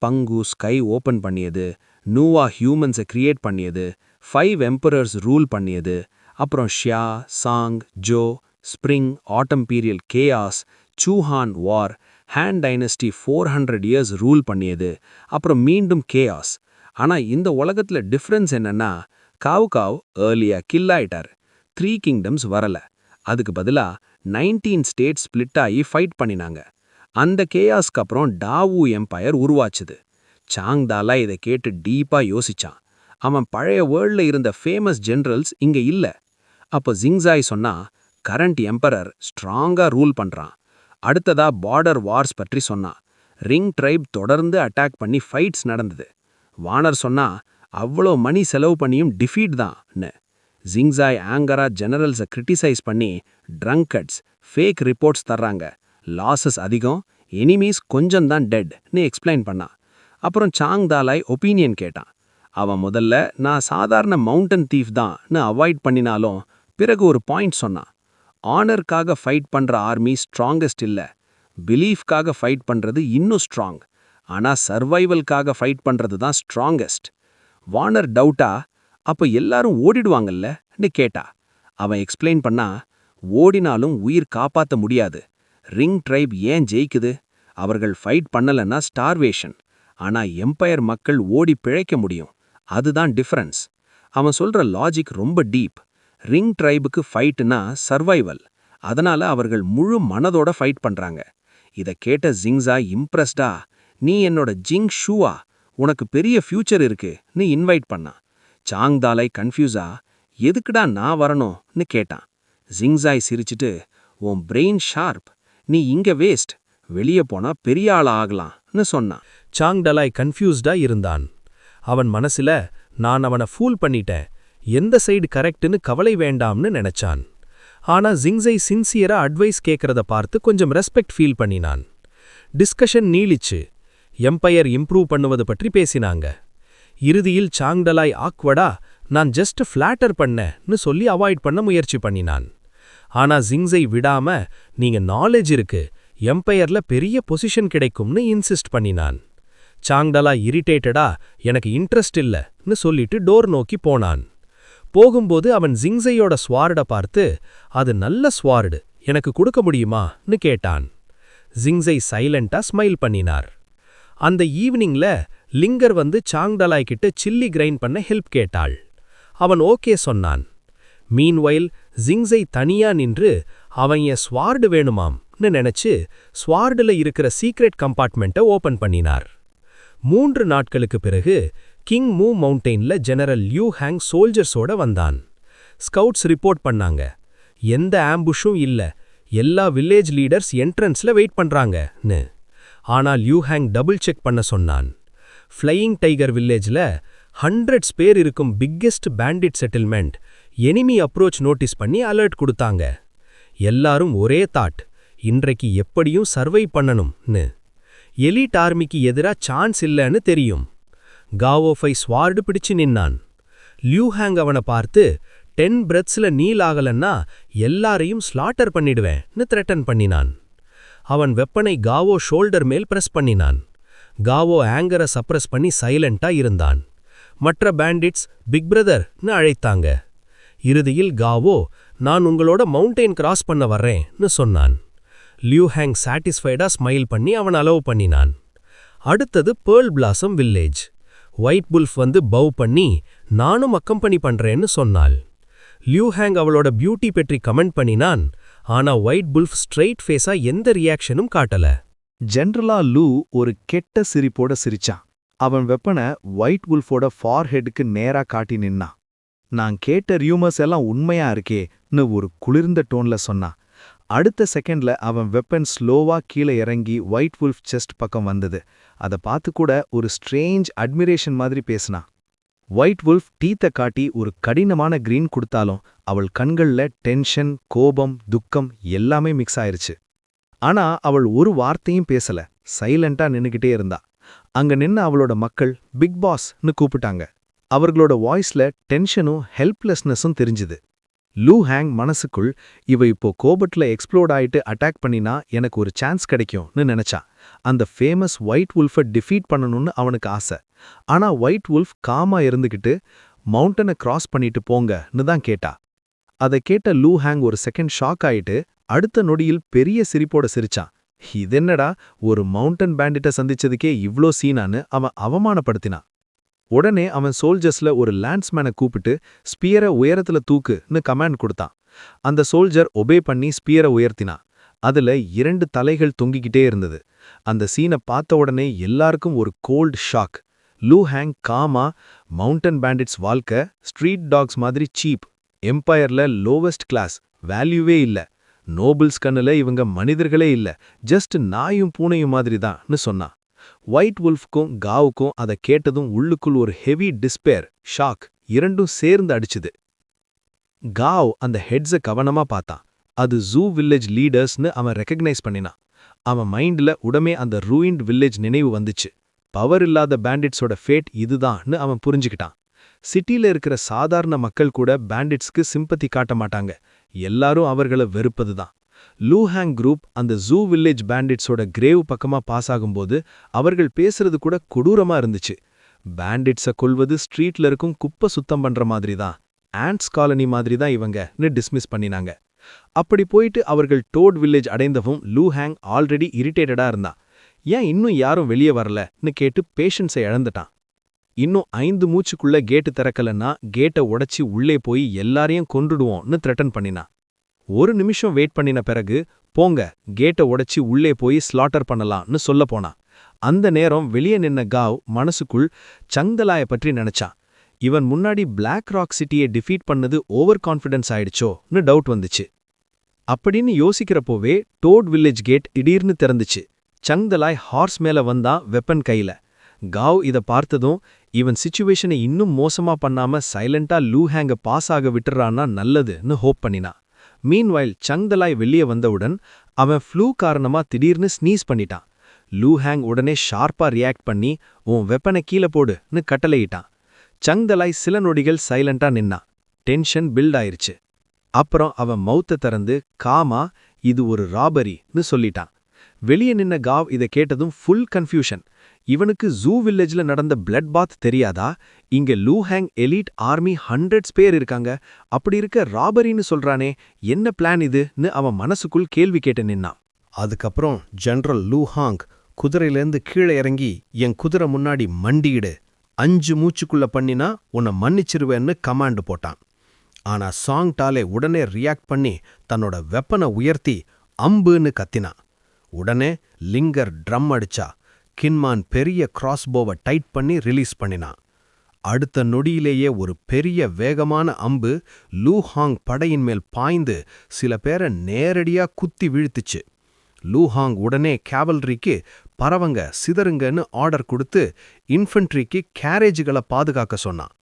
[SPEAKER 3] பங்கு ஸ்கை ஓப்பன் பண்ணியது, நூவா ஹியூமன்ஸை கிரியேட் பண்ணியது, 5 எம்பரர்ஸ் ரூல் பண்ணியது, அப்புறம் ஷியா, சாங், ஜோ, ஸ்ப்ரிங், ஆட்டம் பீரியல் கேயாஸ், சூஹான் வார், ஹேன் டைனஸ்டி 400 இயர்ஸ் ரூல் பண்ணியது, அப்புறம் மீண்டும் கேஆஸ். ஆனா இந்த உலகத்துல டிஃபரன்ஸ் என்னன்னா, காவ் ஏர்லியா கில் ஆயிட்டாரு. 3 கிங்டம்ஸ் வரல. அதுக்கு பதிலா 19 ஸ்டேட்ஸ் ஸ்பிளிட் ஆகி ஃபைட் பண்ணினாங்க. அந்த கேயாஸ்க்கு அப்புறம் டாவூ எம்பையர் உருவாச்சுது. சாங் தாலா இதை கேட்டு டீப்பா யோசிச்சான். அவன் பழைய வேர்ல்ட்ல இருந்த ஃபேமஸ் ஜெனரல்ஸ் இங்க இல்ல. அப்போ ஜிங்ஸாய் சொன்னா, கரண்ட் எம்பரர் ஸ்ட்ராங்கா ரூல் பண்றான். அடுத்ததா பார்டர் வார்ஸ் பற்றி சொன்னான். ரிங் ட்ரைப் தொடர்ந்து அட்டாக் பண்ணி ஃபைட்ஸ் நடந்தது. வானர் சொன்னா, அவ்வளோ மணி செலவு பண்ணியும் டிஃபீட் தான்னு. ஜிங்ஸாய் ஆங்கரா ஜெனரல்ஸை கிரிட்டிசைஸ் பண்ணி ட்ரங்கட்ஸ், ஃபேக் ரிப்போர்ட்ஸ் தர்றாங்க, லாசஸ் அதிகம், எனிமீஸ் கொஞ்சம்தான் டெட்னு எக்ஸ்பிளைன் பண்ணான். அப்புறம் சாங் தாலாய் ஒப்பீனியன் கேட்டான். அவன் முதல்ல நான் சாதாரண மவுண்டன் தீஃப் தான்னு அவாய்ட் பண்ணினாலும் பிறகு ஒரு பாயிண்ட் சொன்னான். ஆனர்க்காக ஃபைட் பண்ற ஆர்மி ஸ்ட்ராங்கஸ்ட் இல்ல, பிலீஃப்காக ஃபைட் பண்றது இன்னும் ஸ்ட்ராங். ஆனா சர்வைவல்காக ஃபைட் பண்றது தான் ஸ்ட்ராங்கஸ்ட். வானர் டவுட்டா, அப்ப எல்லாரும் ஓடிடுவாங்கல்லன்னு கேட்டா. அவன் எக்ஸ்பிளைன் பண்ணா, ஓடினாலும் உயிர் காப்பாத்த முடியாது. ரிங் ட்ரைப் ஏன் ஜெயிக்குது? அவர்கள் ஃபைட் பண்ணலன்னா ஸ்டார்வேஷன். ஆனா எம்பையர் மக்கள் ஓடி பிழைக்க முடியும். அதுதான் டிஃபரன்ஸ். அவன் சொல்ற லாஜிக் ரொம்ப டீப். ரிங் ட்ரைபுக்கு ஃபைட்னா சர்வைவல். அதனால அவர்கள் முழு மனதோட ஃபைட் பண்றாங்க. இத கேட்ட ஜிங்ஸா இம்ப்ரெஸ்டா, நீ என்னோட ஜிங் ஷூவா, உனக்கு பெரிய ஃபியூச்சர் இருக்குன்னு இன்வைட் பண்ணான். சாங் தாலை கன்ஃபியூஸா, எதுக்குடா நான் வரணும்னு கேட்டான். ஜிங்ஸாய் சிரிச்சிட்டு, உன் பிரெயின் ஷார்ப், நீ இங்க வேஸ்ட், வெளியே போனா பெரிய ஆளா ஆகலாம்னு சொன்னான்.
[SPEAKER 1] சாங் டலாய் கன்ஃபியூஸ்டா இருந்தான். அவன் மனசுல, நான் அவனை ஃபூல் பண்ணிட்டேன், எந்த சைடு கரெக்ட்னு கவலை வேண்டாம்னு நினைச்சான். ஆனா ஜிங்ஸை சின்சியரா அட்வைஸ் கேட்கறத பார்த்து கொஞ்சம் ரெஸ்பெக்ட் ஃபீல் பண்ணினான். டிஸ்கஷன் நீளிச்சு. எம்பையர் இம்ப்ரூவ் பண்ணுவது பற்றி பேசினாங்க. இறுதியில் சாங் டலாய் ஆக்வர்டா, நான் ஜஸ்ட் ஃபிளாட்டர் பண்ணேன்னு சொல்லி அவாய்ட் பண்ண முயற்சி பண்ணினான். ஆனா ஜிங்ஸை விடாம, நீங்க நாலேஜ் இருக்கு, எம்பையர்ல பெரிய பொசிஷன் கிடைக்கும்னு இன்சிஸ்ட் பண்ணினான். சாங்டலா இரிட்டேட்டடா, எனக்கு இன்ட்ரெஸ்ட் இல்லன்னு சொல்லிட்டு டோர் நோக்கி போனான். போகும்போது அவன் ஜிங்ஸையோட ஸ்வார்ட பார்த்து, அது நல்ல ஸ்வார்டு, எனக்கு கொடுக்க முடியுமான்னு கேட்டான். ஜிங்ஸை சைலண்டா ஸ்மைல் பண்ணினார். அந்த ஈவினிங்ல லிங்கர் வந்து சாங்டலாய் கிட்ட சில்லி கிரைண்ட் பண்ண ஹெல்ப் கேட்டாள். அவன் ஓகே சொன்னான். மீன்வைல் ஜிங்ஸை தனியா நின்று, அவன் என் ஸ்வார்டு வேணுமாம்னு நினைச்சு ஸ்வார்டுல இருக்கிற சீக்ரெட் கம்பார்ட்மெண்ட்டை ஓபன் பண்ணினார். 3 நாட்களுக்கு பிறகு கிங் மூ மவுண்டெயின்ல ஜெனரல் லியூ ஹாங் சோல்ஜர்ஸோட வந்தான். ஸ்கவுட்ஸ் ரிப்போர்ட் பண்ணாங்க, எந்த ஆம்புஷும் இல்ல, எல்லா வில்லேஜ் லீடர்ஸ் என்ட்ரன்ஸ்ல வெயிட் பண்றாங்கன்னு. ஆனா லியூ ஹாங் டபுள் செக் பண்ண சொன்னான். ஃப்ளையிங் டைகர் வில்லேஜ்ல 100 பேர் இருக்கும் biggest bandit settlement enemy approach notice பண்ணி அலர்ட் கொடுத்தாங்க. எல்லாரும் ஒரே தாட், இன்றைக்கு எப்படியும் சர்வை பண்ணணும்னு. எலிட் ஆர்மிக்கு எதிரா சான்ஸ் இல்லன்னு தெரியும். காவோஃபை ஸ்வார்டு பிடிச்சு நின்னான். லியூ ஹாங் அவனை பார்த்து, 10 பிரெத்ஸ்ல நீல் ஆகலன்னா எல்லாரையும் ஸ்லாட்டர் பண்ணிடுவேன்னு த்ரெட்டன் பண்ணினான். அவன் வெப்பனை காவோ ஷோல்டர் மேல் பிரஸ் பண்ணினான். காவோ ஆங்கரை சப்ரஸ் பண்ணி சைலண்டா இருந்தான். மற்ற பேண்டிட்ஸ் பிக் பிரதர்னு அழைத்தாங்க. இறுதியில் காவோ, நான் உங்களோட மவுண்டெயின் கிராஸ் பண்ண வர்றேன்னு சொன்னான். லியூ ஹாங் சாட்டிஸ்ஃபைடா ஸ்மைல் பண்ணி அவன் அலோவ் பண்ணினான். அடுத்தது பேர்ல் பிளாசம் வில்லேஜ். ஒயிட் புல்ஃப் வந்து பவ் பண்ணி, நானும் அக்கம்பனி பண்றேன்னு சொன்னாள். லியூ ஹாங் அவளோட பியூட்டி பற்றி கமெண்ட் பண்ணினான். ஆனா ஒயிட் புல்ஃப் ஸ்ட்ரெயிட் ஃபேஸா எந்த ரியாக்ஷனும் காட்டல.
[SPEAKER 2] ஜென்ரலா லூ ஒரு கெட்ட சிரிப்போட சிரிச்சான். அவன் வெப்பனை ஒயிட் வுல்ஃபோட ஃபார்ஹெட்டுக்கு நேரா காட்டி நின்னான். நான் கேட்ட ரியூமர்ஸ் எல்லாம் உண்மையா இருக்கேன்னு ஒரு குளிர்ந்த டோன்ல சொன்னான். அடுத்த செகண்ட்ல அவன் வெப்பன் ஸ்லோவா கீழே இறங்கி ஒயிட் வுல்ஃப் செஸ்ட் பக்கம் வந்தது. அதை பார்த்து கூட ஒரு ஸ்ட்ரேஞ்ச் அட்மிரேஷன் மாதிரி பேசினான். ஒயிட் வுல்ஃப் டீத்தை காட்டி ஒரு கடினமான கிரீன் கொடுத்தாலும் அவள் கண்கள்ல டென்ஷன், கோபம், துக்கம் எல்லாமே மிக்ஸ் ஆயிருச்சு. ஆனா அவள் ஒரு வார்த்தையும் பேசல, சைலண்டா நின்னுகிட்டே இருந்தா. அங்க நின்ன அவளோட மக்கள் பிக் பாஸ்னு கூப்பிட்டாங்க. அவர்களோட வாய்ஸ்ல டென்ஷனும் ஹெல்ப்லெஸ்னஸும் தெரிஞ்சுது. லூ ஹாங் மனசுக்குள், இவ இப்போ கோபட்ல எக்ஸ்ப்ளோட் ஆயிட்டு அட்டாக் பண்ணினா எனக்கு ஒரு சான்ஸ் கிடைக்கும்னு நினைச்சா. அந்த ஃபேமஸ் ஒயிட் வுல்ஃபை டிஃபீட் பண்ணணும்னு அவனுக்கு ஆசை. ஆனா ஒயிட் வுல்ஃப் காமா இருந்துகிட்டு, மவுண்டனை கிராஸ் பண்ணிட்டு போங்கன்னு தான் கேட்டா. அதை கேட்ட லூ ஹாங் ஒரு செகண்ட் ஷாக் ஆயிட்டு அடுத்த நொடியில் பெரிய சிரிப்போட சிரிச்சான்.
[SPEAKER 1] இதென்னடா ஒரு மவுண்டன் பேண்டிட்ட சந்திச்சதுக்கே இவ்ளோ சீனான்னு அவன் அவமானப்படுத்தினான். உடனே அவன் சோல்ஜர்ஸ்ல ஒரு லான்ஸ்மேனை கூப்பிட்டு ஸ்பியரை உயரத்துல தூக்குன்னு கமாண்ட் கொடுத்தான். அந்த சோல்ஜர் ஒபே பண்ணி ஸ்பியரை உயர்த்தினான். அதுல 2 தலைகள் தொங்கிக்கிட்டே இருந்தது. அந்த சீனை பார்த்த உடனே எல்லாருக்கும் ஒரு கோல்ட் ஷாக். லூ ஹேங் காமா, மவுண்டன் பேண்டிட்ஸ் வாழ்க்கை ஸ்ட்ரீட் டாக்ஸ் மாதிரி சீப், எம்பையர்ல லோவஸ்ட் கிளாஸ், வேல்யூவே இல்ல, நோபிள்ஸ் கண்ணுல இவங்க மனிதர்களே இல்ல, ஜஸ்ட் நாயும் பூனையும் மாதிரி தான்னு சொன்னான். ஒயிட் வுல்ஃப்க்கும் காவுக்கும் அதை கேட்டதும் உள்ளுக்குள் ஒரு ஹெவி டிஸ்பேர், ஷாக் இரண்டும் சேர்ந்து அடிச்சுது. காவ் அந்த ஹெட்ஸ கவனமா பார்த்தான். அது ஜூ வில்லேஜ் லீடர்ஸ்னு அவன் ரெக்கக்னைஸ் பண்ணினான். அவன் மைண்ட்ல உடமே அந்த ரூயின்ட் வில்லேஜ் நினைவு வந்துச்சு. பவர் இல்லாத பேண்டிட்ஸோட ஃபேட் இதுதான்னு அவன் புரிஞ்சுக்கிட்டான். சிட்டில இருக்கிற சாதாரண மக்கள் கூட பேண்டிட்ஸ்க்கு சிம்பத்தி காட்ட மாட்டாங்க. எல்லாரும் அவர்கள வெறுப்பதுதான். லூஹாங் குரூப் அந்த ஜூ வில்லேஜ் பேண்டிட்ஸோட கிரேவ் பக்கமா பாஸ் ஆகும்போது அவர்கள் பேசுறது கூட கொடூரமா இருந்துச்சு. பேண்டிட்ஸை கொல்வது ஸ்ட்ரீட்ல இருக்கும் குப்பை சுத்தம் பண்ற மாதிரி தான், ஆண்ட்ஸ் காலனி மாதிரி தான் இவங்கன்னு டிஸ்மிஸ் பண்ணினாங்க. அப்படி போயிட்டு அவர்கள் டோட் வில்லேஜ் அடைந்தவும் லூஹாங் ஆல்ரெடி இரிட்டேட்டடா இருந்தான். ஏன் இன்னும் யாரும் வெளியே வரலன்னு கேட்டு பேஷன்ஸை இழந்துட்டான். இன்னும் 5 மூச்சுக்குள்ள கேட்டு திறக்கலன்னா கேட்டை உடைச்சி உள்ளே போய் எல்லாரையும் கொன்றுடுவோம்னு த்ரெட்டன் பண்ணினான். 1 நிமிஷம் வெயிட் பண்ணின பிறகு போங்க கேட்டை உடைச்சி உள்ளே போய் ஸ்லாட்டர் பண்ணலாம்னு சொல்ல போனான். அந்த நேரம் வெளியே நின்ன காவ் மனசுக்குள் சங்தலாய பற்றி நினைச்சான். இவன் முன்னாடி பிளாக் ராக் சிட்டியை டிஃபீட் பண்ணது ஓவர் கான்ஃபிடன்ஸ் ஆயிடுச்சோன்னு டவுட் வந்துச்சு. அப்படின்னு யோசிக்கிறப்போவே டோட் வில்லேஜ் கேட் திடீர்னு திறந்துச்சு. சங்தலாய் ஹார்ஸ் மேல வந்தான், வெப்பன் கையில. காவ் இத பார்த்ததும் இவன் சிச்சுவேஷனை இன்னும் மோசமா பண்ணாம சைலண்டா லூஹேங்க பாஸ் ஆக விட்டுறான்னா நல்லதுன்னு ஹோப் பண்ணினான். மீன்வைல் சங்தலாய் வெளியே வந்தவுடன் அவன் ஃப்ளூ காரணமா திடீர்னு ஸ்னீஸ் பண்ணிட்டான். லூஹேங் உடனே ஷார்ப்பா ரியாக்ட் பண்ணி உன் வெப்பனை கீழே போடுன்னு கட்டளையிட்டான். சங்தலாய் சில நொடிகள் சைலண்டா நின்னான். டென்ஷன் பில்ட் ஆயிருச்சு. அப்புறம் அவன் மவுத்த திறந்து காமா இது ஒரு ராபரின்னு சொல்லிட்டான். வெளியே நின்ன காவ் இதை கேட்டதும் ஃபுல் கன்ஃபியூஷன். இவனுக்கு ஜூ வில்லேஜ்ல நடந்த பிளட் பாத் தெரியாதா? இங்க லூஹேங் எலீட் ஆர்மி 100 பேர் இருக்காங்க, அப்படி இருக்க ராபரின்னு சொல்றானே, என்ன பிளான் இதுன்னு அவன் மனசுக்குள் கேள்வி கேட்டு நின்னான்.
[SPEAKER 2] அதுக்கப்புறம் ஜெனரல் லூஹாங் குதிரையிலேருந்து கீழே இறங்கி என் குதிரை முன்னாடி மண்டியிடு, 5 மூச்சுக்குள்ள பண்ணினா உன்னை மன்னிச்சிருவேன்னு கமாண்டு போட்டான். ஆனா சாங் டாலே உடனே ரியாக்ட் பண்ணி தன்னோட வெப்பனை உயர்த்தி அம்புன்னு கத்தினான். உடனே லிங்கர் ட்ரம் அடிச்சா. கின்மான் பெரிய கிராஸ்போவை டைட் பண்ணி ரிலீஸ் பண்ணினான். அடுத்த நொடியிலேயே ஒரு பெரிய வேகமான அம்பு லூஹாங் படையின் மேல் பாய்ந்து சில பேரை நேரடியா குத்தி வீழ்த்துச்சு. லூஹாங் உடனே கேவல்ரிக்கு பரவங்க சிதறுங்கன்னு ஆர்டர் கொடுத்து இன்ஃபென்ட்ரிக்கு கேரேஜுகளை பாதுகாக்க சொன்னான்.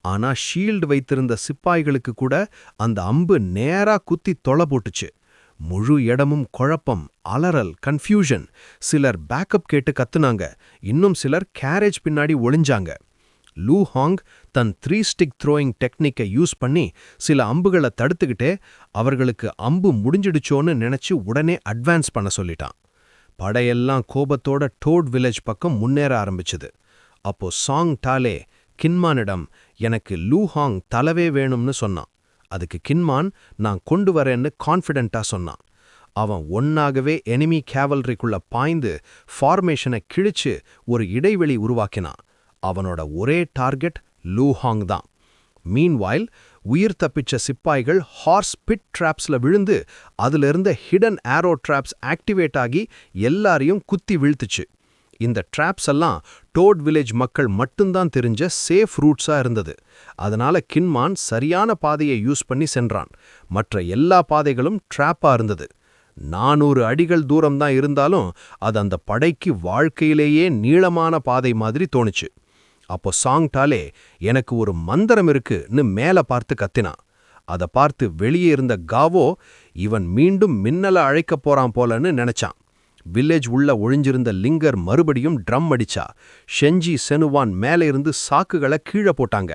[SPEAKER 2] ஆனா ஷீல்டு வைத்திருந்த சிப்பாய்களுக்கு கூட அந்த அம்பு நேரா குத்தி தொலை போட்டுச்சு. முழு இடமும் குழப்பம், அலறல், கன்ஃபியூஷன். சிலர் பேக்கப் கேட்டு கத்துனாங்க, இன்னும் சிலர் கேரேஜ் பின்னாடி ஒளிஞ்சாங்க. லூஹாங் தன் 3 ஸ்டிக் த்ரோயிங் டெக்னிக்கை யூஸ் பண்ணி சில அம்புகளை தடுத்துக்கிட்டே அவர்களுக்கு அம்பு முடிஞ்சிடுச்சோன்னு நினைச்சு உடனே அட்வான்ஸ் பண்ண சொல்லிட்டான். படையெல்லாம் கோபத்தோட டோட் வில்லேஜ் பக்கம் முன்னேற ஆரம்பிச்சுது. அப்போ சாங் டாலே கின்மானிடம் எனக்கு லூஹாங் தலவே வேணும்னு சொன்னான். அதுக்கு கின்மான் நான் கொண்டு வரேன்னு கான்ஃபிடென்ட்டா சொன்னான். அவன் ஒன்னாகவே எனிமி கேவல்ரிக்குள்ள பாய்ந்து ஃபார்மேஷனை கிழிச்சு ஒரு இடைவெளி உருவாக்கினான். அவனோட ஒரே டார்கெட் லூஹாங் தான். மீன்வாயில் உயிர் தப்பிச்ச சிப்பாய்கள் ஹார்ஸ் பிட் ட்ராப்ஸ்ல விழுந்து அதிலிருந்த ஹிடன் ஆரோ ட்ராப்ஸ் ஆக்டிவேட் ஆகி எல்லாரையும் குத்தி வீழ்த்துச்சு. இந்த ட்ராப்ஸ் எல்லாம் டோட் வில்லேஜ் மக்கள் மட்டும்தான் தெரிஞ்ச சேஃப் ரூட்ஸா இருந்தது. அதனால கின்மான் சரியான பாதையை யூஸ் பண்ணி சென்றான். மற்ற எல்லா பாதைகளும் ட்ராப்பா இருந்தது. 400 அடிகள் தூரம்தான் இருந்தாலும் அது அந்த படைக்கு வாழ்க்கையிலேயே நீளமான பாதை மாதிரி தோணுச்சு. அப்போ சாங் டாலே எனக்கு ஒரு மந்திரம் இருக்குன்னு மேல பார்த்து கத்தினான். அதை பார்த்து வெளியே இருந்த காவோ இவன் மீண்டும் மின்னல அழைக்கப் போறான் போலன்னு நினைச்சான். வில்லேஜ் உள்ள ஒழிஞ்சிருந்த லிங்கர் மறுபடியும் ட்ரம் அடிச்சா. ஷெஞ்சி செனுவான் மேலே இருந்து சாக்குகளை கீழே போட்டாங்க.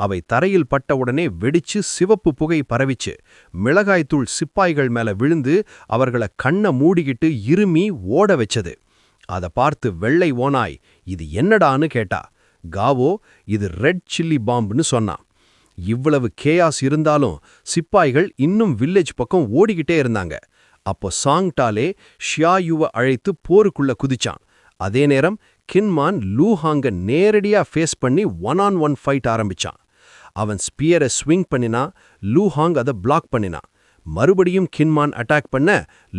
[SPEAKER 2] அவை தரையில் பட்டவுடனே வெடிச்சு சிவப்பு புகை பரவிச்சு. மிளகாய்த்தூள் சிப்பாய்கள் மேல விழுந்து அவர்களை கண்ணை மூடிக்கிட்டு இருமி ஓட வச்சது. அதை பார்த்து வெள்ளை ஓனாய் இது என்னடான்னு கேட்டா. காவோ இது ரெட் சில்லி பாம்புன்னு சொன்னான். இவ்வளவு கேயாஸ் இருந்தாலும் சிப்பாய்கள் இன்னும் வில்லேஜ் பக்கம் ஓடிக்கிட்டே இருந்தாங்க.
[SPEAKER 1] அப்போ சாங்டாலே ஷியாயுவை அழைத்து போருக்குள்ள குதிச்சான். அதே நேரம் கின்மான் லூஹாங்க நேரடியா ஃபேஸ் பண்ணி 1-on-1 ஃபைட் ஆரம்பிச்சான். அவன் ஸ்பியரை ஸ்விங் பண்ணினா, லூஹாங் அதை பிளாக் பண்ணினான். மறுபடியும் கின்மான் அட்டாக் பண்ண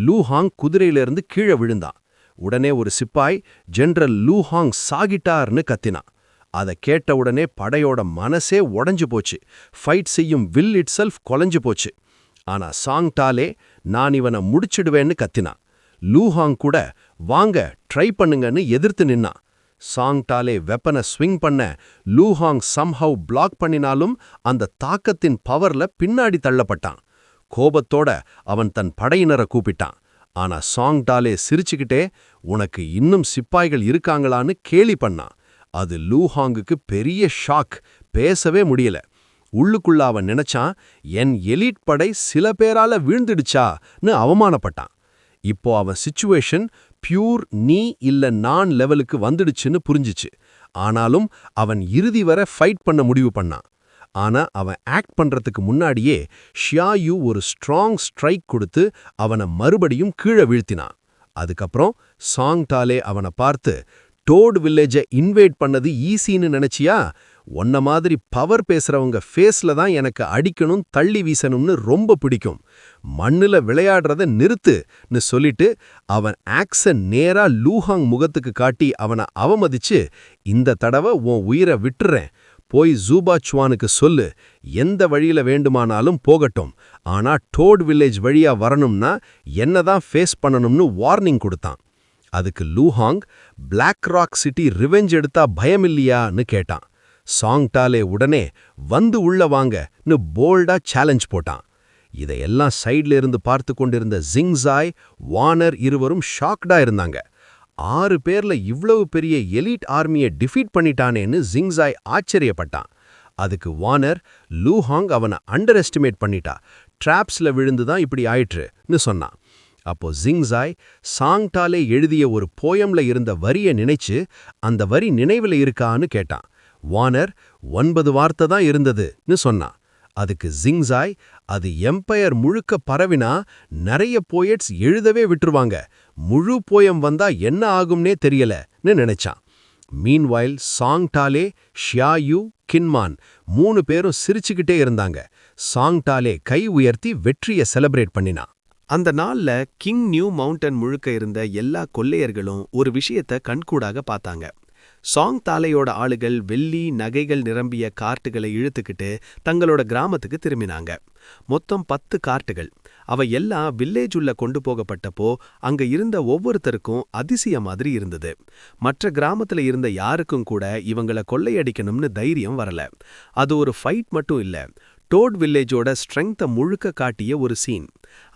[SPEAKER 1] லூஹாங் குதிரையிலிருந்து கீழே விழுந்தான். உடனே ஒரு சிப்பாய் ஜெனரல் லூஹாங் சாகிட்டார்னு கத்தினான். அதை கேட்ட உடனே படையோட மனசே உடைஞ்சு போச்சு. ஃபைட் செய்யும் வில் இட்செல்ஃப் கொலைஞ்சு போச்சு. ஆனா சாங்டாலே நான் இவனை முடிச்சிடுவேன்னு கத்தினான். லூஹாங் கூட வாங்க ட்ரை பண்ணுங்கன்னு எதிர்த்து நின்னான். சாங்டாலே வெப்பனை ஸ்விங் பண்ண லூஹாங் சம்ஹவ் பிளாக் பண்ணினாலும் அந்த தாக்கத்தின் பவர்ல பின்னாடி தள்ளப்பட்டான். கோபத்தோட அவன் தன் படையினரை கூப்பிட்டான். ஆனா சாங்டாலே சிரிச்சுக்கிட்டே உனக்கு இன்னும் சிப்பாய்கள் இருக்காங்களான்னு கேலி பண்ணான். அது லூஹாங்குக்கு பெரிய ஷாக். பேசவே முடியல. உள்ளுக்குள்ள அவன் நினைச்சான், என் எலீட் படை சில பேரால வீழ்ந்துடுச்சான்னு அவமானப்பட்டான். இப்போ அவன் சிச்சுவேஷன் பியூர் நீ இல்ல நான் லெவலுக்கு வந்துடுச்சுன்னு புரிஞ்சிச்சு. ஆனாலும் அவன் இறுதி வரை ஃபைட் பண்ண முடிவு பண்ணான். ஆனா அவன் ஆக்ட் பண்றதுக்கு முன்னாடியே ஷியாயு ஒரு ஸ்ட்ராங் ஸ்ட்ரைக் கொடுத்து அவனை மறுபடியும் கீழே வீழ்த்தினான். அதுக்கப்புறம் சாங்டாலே அவனை பார்த்து, டோட் வில்லேஜை இன்வேட் பண்ணது ஈஸின்னு நினைச்சியா? உன்ன மாதிரி பவர் பேசுறவங்க ஃபேஸ்ல தான் எனக்கு அடிக்கணும் தள்ளி வீசணும்னு ரொம்ப பிடிக்கும். மண்ணுல விளையாடுறத நிறுத்துன்னு சொல்லிட்டு அவன் ஆக்ஸ நேரா லூஹாங் முகத்துக்கு காட்டி அவனை அவமதிச்சு, இந்த தடவை உன் உயிரை விட்டுறேன், போய் ஜூபாச்சுவானுக்கு சொல்லு, எந்த வழியில வேண்டுமானாலும் போகட்டும், ஆனா டோட் வில்லேஜ் வழியா வரணும்னா என்னதான் ஃபேஸ் பண்ணணும்னு வார்னிங் கொடுத்தான். அதுக்கு லூஹாங் பிளாக் ராக் சிட்டி ரிவெஞ்ச் எடுத்தா பயமில்லையான்னு கேட்டான். சாங்டாலே உடனே வந்து உள்ள வாங்கன்னு போல்டா சேலஞ்ச் போட்டான். இதையெல்லாம் சைட்ல இருந்து பார்த்து கொண்டிருந்த ஜிங்ஸாய், வானர் இருவரும் ஷாக்டா இருந்தாங்க. 6 பேர்ல இவ்வளவு பெரிய எலீட் ஆர்மியை டிஃபீட் பண்ணிட்டானேன்னு ஜிங்ஸாய் ஆச்சரியப்பட்டான். அதுக்கு வானர், லூஹாங் அவனை அண்டர் எஸ்டிமேட் பண்ணிட்டா, ட்ராப்ஸ்ல விழுந்துதான் இப்படி ஆயிற்றுன்னு சொன்னான். அப்போ ஜிங்ஸாய் சாங்டாலே எழுதிய ஒரு போயம்ல இருந்த வரியை நினைச்சு அந்த வரி நினைவுல இருக்கான்னு கேட்டான். வானர் 9 வார்த்தை தான் இருந்ததுன்னு சொன்னான். அதுக்கு ஜிங்ஸாய், அது எம்பையர் முழுக்க பரவினா நிறைய போயட்ஸ் எழுதவே விட்டுருவாங்க, முழு போயம் வந்தா என்ன ஆகும்னே தெரியலன்னு நினைச்சான். மீன்வைல் சாங்டாலே, ஷியாயு, கின்மான் 3 பேரும் சிரிச்சுக்கிட்டே இருந்தாங்க. சாங்டாலே கை உயர்த்தி வெற்றியை செலிப்ரேட் பண்ணினான்.
[SPEAKER 2] அந்த நாள்ல கிங் நியூ மவுண்டன் முழுக்க இருந்த எல்லா கொள்ளையர்களும் ஒரு விஷயத்த கண்கூடாக பார்த்தாங்க. சாங்டாலேயோட ஆளுகள் வெள்ளி நகைகள் நிரம்பிய கார்ட்டுகளை இழுத்துக்கிட்டு தங்களோட கிராமத்துக்கு திரும்பினாங்க. மொத்தம் 10 கார்ட்டுகள். அவை எல்லாம் வில்லேஜ் உள்ள கொண்டு போகப்பட்டப்போ அங்க இருந்த ஒவ்வொருத்தருக்கும் அதிசய மாதிரி இருந்தது. மற்ற கிராமத்துல இருந்த யாருக்கும் கூட இவங்கள கொள்ளையடிக்கணும்னு தைரியம் வரல. அது ஒரு ஃபைட் மட்டும் இல்ல, டோட் வில்லேஜோட ஸ்ட்ரெங்த முழுக்க காட்டிய ஒரு சீன்.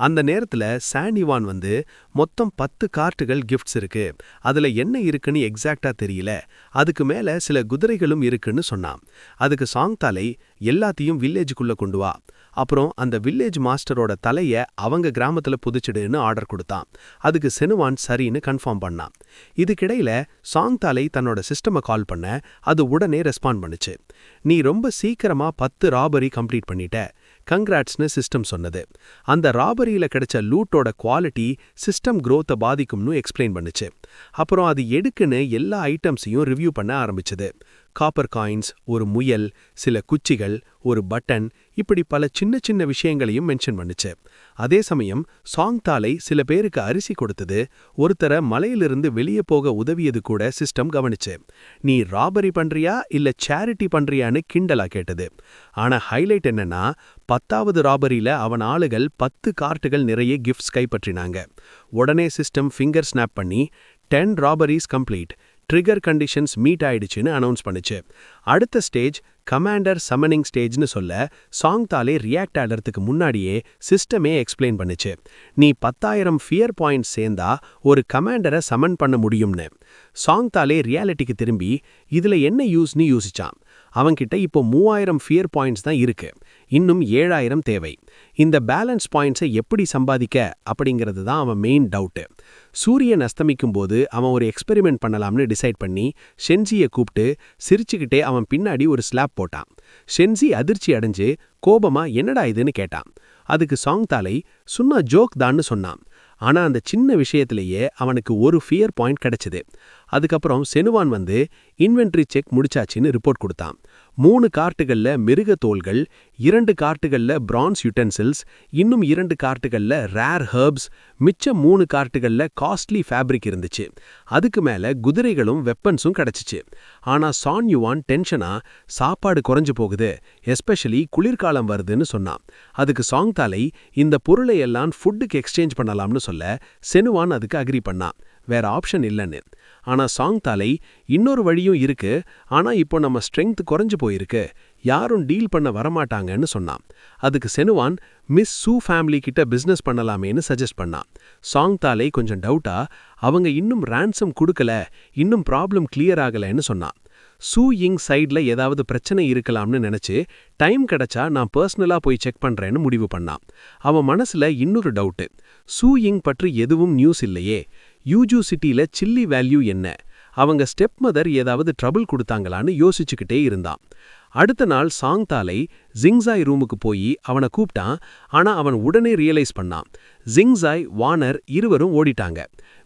[SPEAKER 2] அந்த நேரத்துல சாண்டிவான் வந்து, மொத்தம் 10 கார்ட்டுகள் கிஃப்ட்ஸ் இருக்கு, அதுல என்ன இருக்குன்னு எக்ஸாக்டா தெரியல, அதுக்கு மேல சில குதிரைகளும் இருக்குன்னு சொன்னான். அதுக்கு சாங்டாலே, எல்லாத்தையும் வில்லேஜுக்குள்ள கொண்டு வா, அப்புறம் அந்த வில்லேஜ் மாஸ்டரோட தலைய அவங்க கிராமத்துல புதிச்சிடுன்னு ஆர்டர் கொடுத்தான். அதுக்கு செனுவான் சரின்னு கன்ஃபார்ம் பண்ணான். இதுக்கிடையில சாங்டாலே தன்னோட சிஸ்டமை கால் பண்ண அது உடனே ரெஸ்பாண்ட் பண்ணுச்சு. நீ ரொம்ப சீக்கிரமா 10 ராபரி கம்ப்ளீட் பண்ணிட்ட, கங்க்ராட்ஸ்னு சிஸ்டம் சொன்னது. அந்த ராபரியில கிடைச்ச லூட்டோட குவாலிட்டி சிஸ்டம் growth-அ பாதிக்கும்னு எக்ஸ்பிளைன் பண்ணுச்சு. அப்புறம் அது எடுக்குன்னு எல்லா ஐட்டம்ஸையும் ரிவ்யூ பண்ண ஆரம்பிச்சது. காப்பர் காயின்ஸ், ஒரு முயல், சில குச்சிகள், ஒரு பட்டன், இப்படி பல சின்ன சின்ன விஷயங்களையும் மென்ஷன் பண்ணுச்சு. அதே சமயம் சாங்டாலே சில பேருக்கு அரிசி கொடுத்தது, ஒருத்தரை மலையிலிருந்து வெளியே போக உதவியது கூட சிஸ்டம் கவனிச்சு. நீ ராபரி பண்றியா இல்ல சேரிட்டி பண்றியான்னு கிண்டலா கேட்டது. ஆனா ஹைலைட் என்னன்னா, 10வது ராபரியில அவன் ஆளுகள் 10 கார்ட்டுகள் நிறைய கிஃப்ட்ஸ் கைப்பற்றினாங்க. உடனே சிஸ்டம் ஃபிங்கர் ஸ்னாப் பண்ணி 10 robberies complete, trigger conditions meet ஆயிடுச்சுன்னு அனௌன்ஸ் பண்ணுச்சு. அடுத்த ஸ்டேஜ் கமாண்டர் சம்மனிங் ஸ்டேஜ்னு சொல்ல சாங்டாலே ரியாக்ட் ஆகிறதுக்கு முன்னாடியே சிஸ்டமே எக்ஸ்பிளைன் பண்ணுச்சு. நீ 10,000 ஃபியர் பாயிண்ட்ஸ் சேர்ந்தா ஒரு கமாண்டரை சமன் பண்ண முடியும்னு. சாங்டாலே ரியாலிட்டிக்கு திரும்பி இதுல என்ன யூஸ்னு யோசிச்சான். அவன்கிட்ட இப்போ 3000 ஃபியர் பாயிண்ட்ஸ் தான் இருக்கு, இன்னும் 7000 தேவை. இந்த பேலன்ஸ் பாயிண்ட்ஸை எப்படி சம்பாதிக்க அப்படிங்கிறது தான் அவன் மெயின் டவுட்டு. சூரியன் அஸ்தமிக்கும் போது அவன் ஒரு எக்ஸ்பெரிமெண்ட் பண்ணலாம்னு டிசைட் பண்ணி ஷென்ஜியை கூப்பிட்டு சிரிச்சுக்கிட்டே அவன் பின்னாடி ஒரு ஸ்லாப் போட்டான். ஷென்ஜி அதிர்ச்சி அடைஞ்சு கோபமா என்னடா இதுன்னு கேட்டான். அதுக்கு சாங்டாலே சும்மா ஜோக் தான்னு சொன்னான்.
[SPEAKER 4] ஆனா அந்த சின்ன விஷயத்திலேயே அவனுக்கு ஒரு ஃபியர் பாயிண்ட் கிடைச்சது. அதுக்கப்புறம் செனுவான் வந்து இன்வென்ட்ரி செக் முடிச்சாச்சுன்னு ரிப்போர்ட் கொடுத்தான். 3 கார்ட்டுகள்ல மிருக தோல்கள், 2 கார்ட்டுகள்ல பிரான்ஸ் யுட்டென்சில்ஸ், இன்னும் 2 கார்ட்டுகள்ல ரேர் ஹெர்ப்ஸ், மிச்சம் 3 கார்ட்டுகள்ல காஸ்ட்லி ஃபேப்ரிக் இருந்துச்சு. அதுக்கு மேல குதிரைகளும் வெப்பன்ஸும் கிடைச்சிச்சு. ஆனா சான் யுவான் டென்ஷனா சாப்பாடு குறைஞ்சு போகுது, எஸ்பெஷலி குளிர்காலம் வருதுன்னு சொன்னான். அதுக்கு சாங் தாலை இந்த பொருளை எல்லாம் ஃபுட்டுக்கு எக்ஸ்சேஞ்ச் பண்ணலாம்னு சொல்ல செனுவான் அதுக்கு அக்ரி பண்ணான், வேற ஆப்ஷன் இல்லைன்னு. ஆனா சாங் தாலை இன்னொரு வழியும் இருக்கு, ஆனா இப்போ நம்ம ஸ்ட்ரெங்த் குறைஞ்சு போயிருக்கு, யாரும் டீல் பண்ண வரமாட்டாங்கன்னு சொன்னான். அதுக்கு செனுவான் மிஸ் சூ ஃபேமிலி கிட்ட பிசினஸ் பண்ணலாமேன்னு சஜஸ்ட் பண்ணான். சாங் தாலை கொஞ்சம் டவுட்டா அவங்க இன்னும் ரான்சம் கொடுக்கல, இன்னும் ப்ராப்ளம் கிளியர் ஆகலைன்னு சொன்னான். சூ யிங் சைட்ல ஏதாவது பிரச்சனை இருக்கலாம்னு நினைச்சு டைம் கிடைச்சா நான் பர்சனலா போய் செக் பண்றேன்னு முடிவு பண்ணான். அவன் மனசுல இன்னொரு டவுட்டு, சூ யிங் பற்றி எதுவும் நியூஸ் இல்லையே, யூஜூ சிட்டில சில்லி வேல்யூ என்ன, அவங்க ஸ்டெப் மதர் ஏதாவது ட்ரபிள் கொடுத்தாங்களான்னு யோசிச்சுக்கிட்டே இருந்தான். அடுத்த நாள் சாங் தாலை ஜிங்ஸாய் ரூமுக்கு போய் அவனை கூப்பிட்டான். ஆனா அவன் உடனே ரியலைஸ் பண்ணான், ஜிங்ஸாய் வானர் இருவரும் ஓடிட்டாங்க.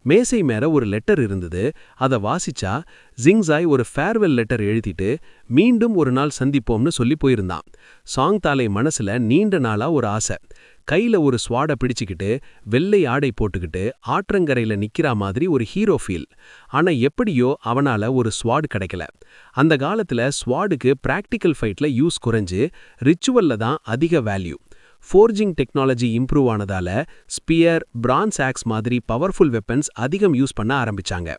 [SPEAKER 4] மேசை மேல ஒரு லெட்டர் இருந்தது, அதை வாசிச்சா ஜிங்ஸாய் ஒரு ஃபேர்வெல் லெட்டர் எழுதிட்டு மீண்டும் ஒரு நாள் சந்திப்போம்னு சொல்லி போயிருந்தான். சாங் தாலை மனசுல நீண்ட நாளா ஒரு ஆசை, கையில ஒரு ஸ்வாடை பிடிச்சுக்கிட்டு வெள்ளை ஆடை போட்டுக்கிட்டு ஆற்றங்கரையில நிக்கிற மாதிரி ஒரு ஹீரோ ஃபீல். ஆனா எப்படியோ அவனால ஒரு ஸ்வாட் கிடைக்கல. அந்த காலத்துல ஸ்வாடுக்கு பிராக்டிக்கல் ஃபைட்ல யூஸ் குறைஞ்சு ரிச்சுவல்ல தான் அதிக வேல்யூ. ஃபோர்ஜிங் டெக்னாலஜி இம்ப்ரூவ் ஆனதால ஸ்பியர், பிரான்ஸ் ஆக்ஸ் மாதிரி பவர்ஃபுல் வெப்பன்ஸ் அதிகம் யூஸ் பண்ண ஆரம்பிச்சாங்க.